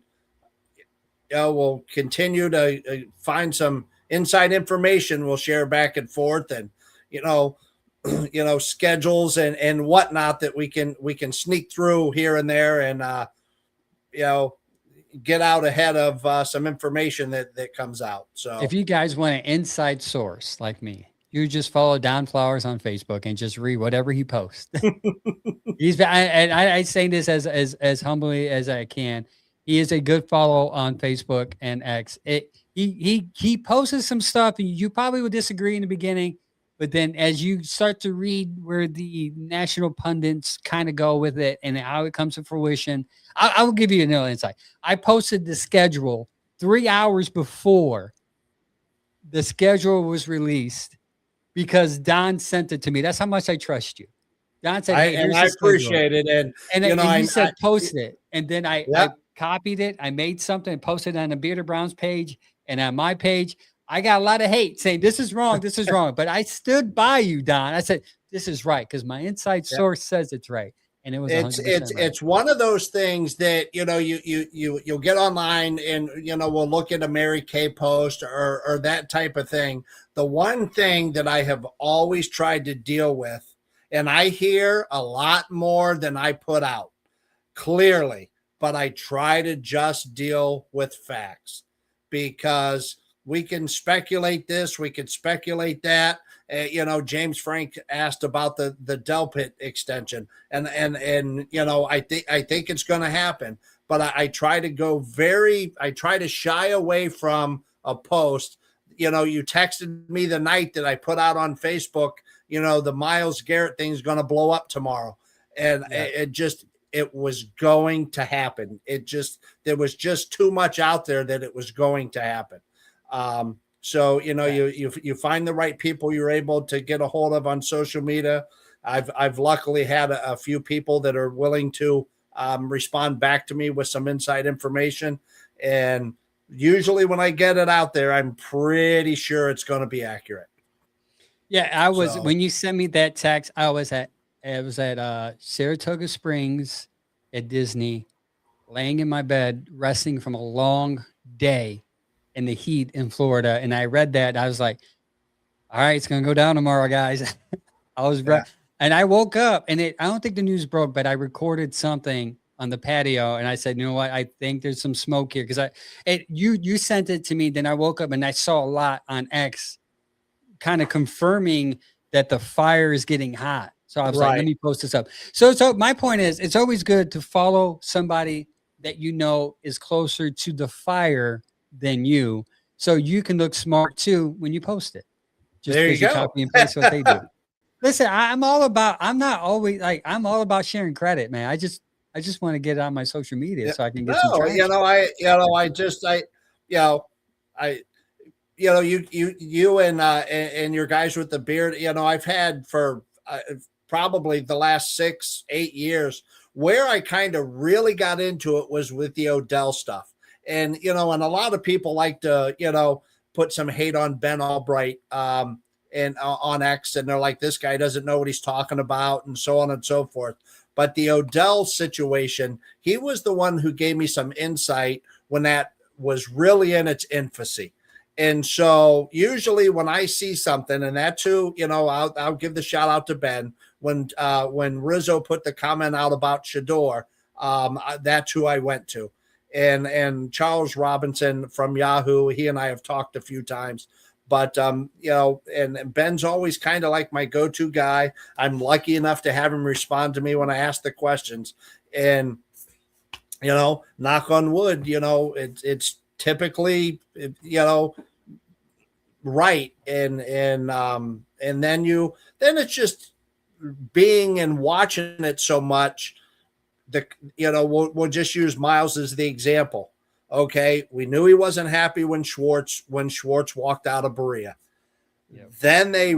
we'll continue to find some inside information we'll share back and forth, and schedules and whatnot that we can sneak through here and there, and get out ahead of some information that comes out. So if you guys want an inside source like me, you just follow Don Flowers on Facebook and just read whatever he posts. I say this as humbly as I can. He is a good follow on Facebook and X. He posts some stuff, and you probably would disagree in the beginning, but then as you start to read where the national pundits kind of go with it and how it comes to fruition, I will give you another insight. I posted the schedule 3 hours before the schedule was released because Don sent it to me. That's how much I trust you. Don said, "Hey, I appreciate it." And you said post it, and then I copied it. I made something and posted it on the Bearded Browns page and on my page. I got a lot of hate saying this is wrong, this is wrong, but I stood by you, Don. I said this is right because my inside source says it's right, and it was 100% right. It's one of those things that you'll get online and we'll look at a Mary Kay post or that type of thing. The one thing that I have always tried to deal with. And I hear a lot more than I put out, clearly, but I try to just deal with facts because we can speculate this, we can speculate that. James Frank asked about the Delpit extension, and I think it's going to happen, but I try to shy away from a post. You texted me the night that I put out on Facebook. The Myles Garrett thing is going to blow up tomorrow. And it was going to happen. There was just too much out there that it was going to happen. You find the right people you're able to get a hold of on social media. I've luckily had a few people that are willing to respond back to me with some inside information. And usually when I get it out there, I'm pretty sure it's going to be accurate. Yeah, when you sent me that text, I was at Saratoga Springs at Disney, laying in my bed, resting from a long day in the heat in Florida. And I read that. And I was like, all right, it's going to go down tomorrow, guys. And I woke up and I don't think the news broke, but I recorded something on the patio. And I said, you know what? I think there's some smoke here. Cause you sent it to me. Then I woke up and I saw a lot on X kind of confirming that the fire is getting hot. So I was like, let me post this up. So my point is, it's always good to follow somebody that is closer to the fire than you, so you can look smart too when you post it. Just there you go. Copy and paste what they do. Listen, I'm all about sharing credit, man. I just want to get it on my social media so I can get some traction. You and your guys with the beard, I've had for probably the last 6-8 years. Where I kind of really got into it was with the Odell stuff. And, and a lot of people like to, put some hate on Ben Albright and on X, and they're like, this guy doesn't know what he's talking about, and so on and so forth. But the Odell situation, he was the one who gave me some insight when that was really in its infancy. And so usually when I see something, and that too, I'll give the shout out to Ben when Rizzo put the comment out about Shador, that's who I went to. And Charles Robinson from Yahoo, he and I have talked a few times, but and Ben's always kind of like my go-to guy. I'm lucky enough to have him respond to me when I ask the questions, and knock on wood, it's typically, right. And then it's just being and watching it so much. We'll just use Myles as the example. Okay. We knew he wasn't happy when Schwartz walked out of Berea. Yep. Then they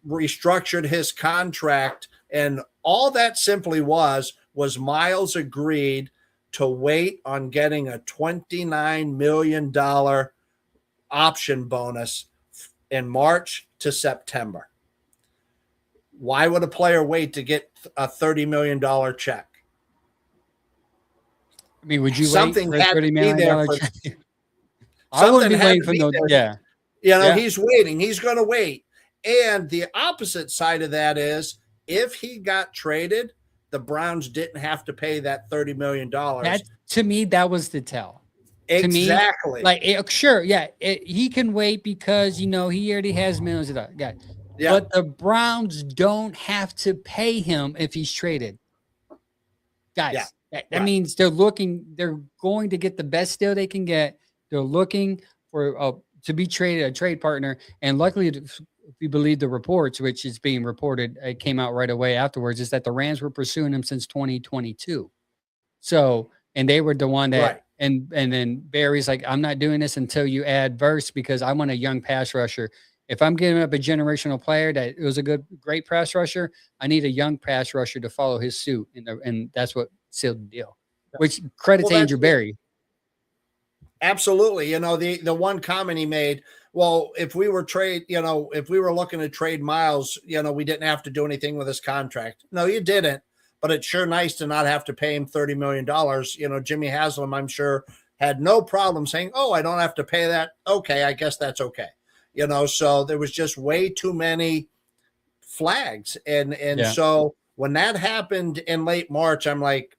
restructured his contract, and all that simply was Myles agreed to wait on getting a $29 million option bonus in March to September. Why would a player wait to get a $30 million check? I mean, would you something wait for a $30 million check? I wouldn't be waiting for he's waiting. He's going to wait. And the opposite side of that is, if he got traded, the Browns didn't have to pay that $30 million. To me, that was the tell. Exactly. Sure, yeah, he can wait because he already has millions of dollars. Yeah. Yeah. But the Browns don't have to pay him if he's traded. Guys, that means they're going to get the best deal they can get. They're looking for to be traded, a trade partner. And luckily, if we believe the reports, which is being reported, it came out right away afterwards, is that the Rams were pursuing him since 2022. So, and they were the one that, and then Barry's like, I'm not doing this until you add Verse because I want a young pass rusher. If I'm giving up a generational player that was a great pass rusher, I need a young pass rusher to follow his suit. And that's what sealed the deal, which credits Andrew Berry. Absolutely. The one comment he made, well, if we were looking to trade Myles, we didn't have to do anything with his contract. No, you didn't. But it's sure nice to not have to pay him $30 million. Jimmy Haslam, I'm sure, had no problem saying, oh, I don't have to pay that. Okay, I guess that's okay. So there was just way too many flags. And so when that happened in late March, I'm like,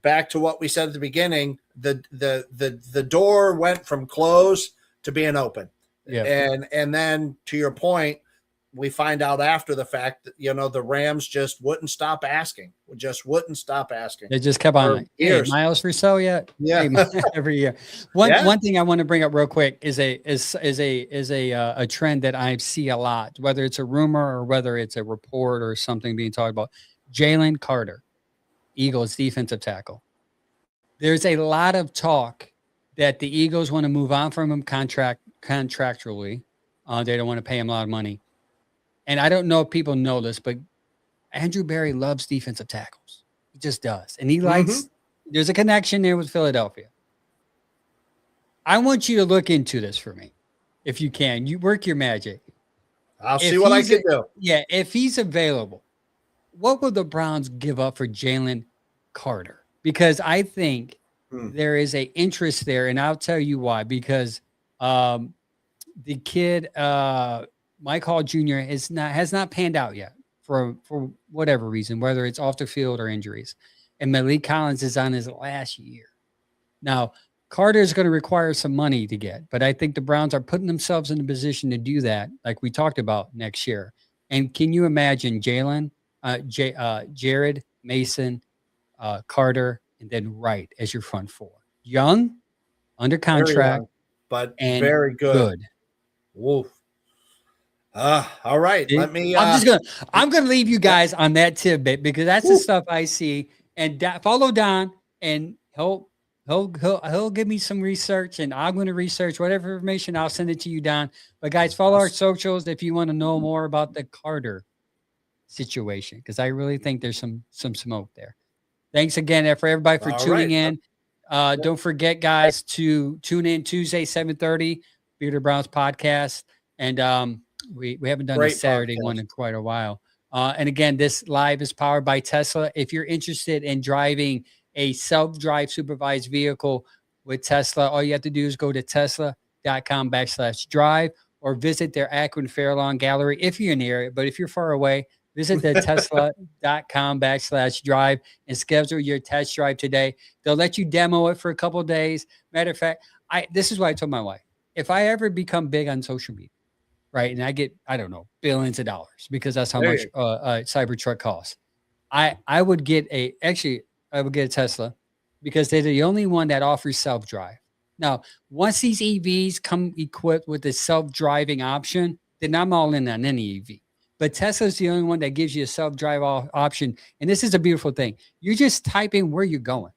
back to what we said at the beginning, the door went from closed to being open. Yeah. And then to your point, we find out after the fact that, the Rams just wouldn't stop asking. They just kept on like, hey, Myles for sale yet? Yeah. Hey, every year. One thing I want to bring up real quick is a trend that I see a lot, whether it's a rumor or whether it's a report or something being talked about. Jalen Carter, Eagles defensive tackle. There's a lot of talk that the Eagles want to move on from him contractually. They don't want to pay him a lot of money. And I don't know if people know this, but Andrew Berry loves defensive tackles. He just does. And he likes, there's a connection there with Philadelphia. I want you to look into this for me. If you can, you work your magic. I'll see what I can do. Yeah. If he's available, what would the Browns give up for Jalen Carter? Because I think there is a interest there. And I'll tell you why, because the kid, Mike Hall Jr. has not panned out yet for whatever reason, whether it's off the field or injuries. And Malik Collins is on his last year. Now, Carter is going to require some money to get, but I think the Browns are putting themselves in a position to do that, like we talked about next year. And can you imagine Jalen, Jared, Mason, Carter, and then Wright as your front four? Young, under contract, young, but and very good. Woof. All right. Let me. I'm gonna leave you guys on that tidbit because that's the stuff I see. And follow Don, and he'll give me some research, and I'm going to research whatever information. I'll send it to you, Don. But guys, follow our socials if you want to know more about the Carter situation, because I really think there's some smoke there. Thanks again for everybody for tuning in. Don't forget, guys, to tune in Tuesday 7:30 Bearded Browns podcast, and we haven't done a Saturday one in quite a while. And again, this live is powered by Tesla. If you're interested in driving a self-drive supervised vehicle with Tesla, all you have to do is go to tesla.com/drive or visit their Akron Fairlawn gallery if you're in the area. But if you're far away, visit the tesla.com/drive and schedule your test drive today. They'll let you demo it for a couple of days. Matter of fact, this is what I told my wife. If I ever become big on social media, right, and I get, I don't know, billions of dollars, because that's how much a Cybertruck costs, I would get a Tesla, because they're the only one that offers self-drive. Now, once these EVs come equipped with the self-driving option, then I'm all in on any EV. But Tesla's the only one that gives you a self-drive option. And this is a beautiful thing. You just type in where you're going.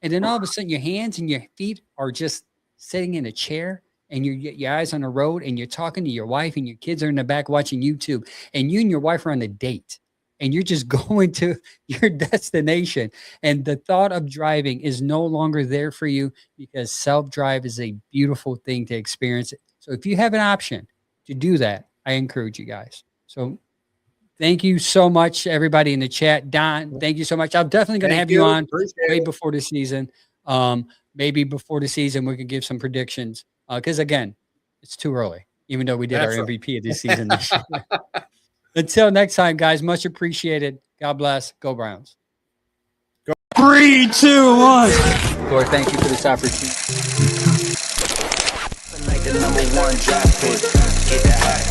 And then all of a sudden your hands and your feet are just sitting in a chair, and your eyes on the road, and you're talking to your wife, and your kids are in the back watching YouTube, and you and your wife are on a date, and you're just going to your destination. And the thought of driving is no longer there for you, because self-drive is a beautiful thing to experience it. So if you have an option to do that, I encourage you guys. So thank you so much, everybody in the chat. Don, thank you so much. I'm definitely going to have you on way before the season. Maybe before the season, we could give some predictions. Because, again, it's too early, even though we did our MVP of this season this year. Until next time, guys, much appreciated. God bless. Go Browns. 3, 2, 1. Lord, thank you for this opportunity. Like the number one draft pick. Get that hat.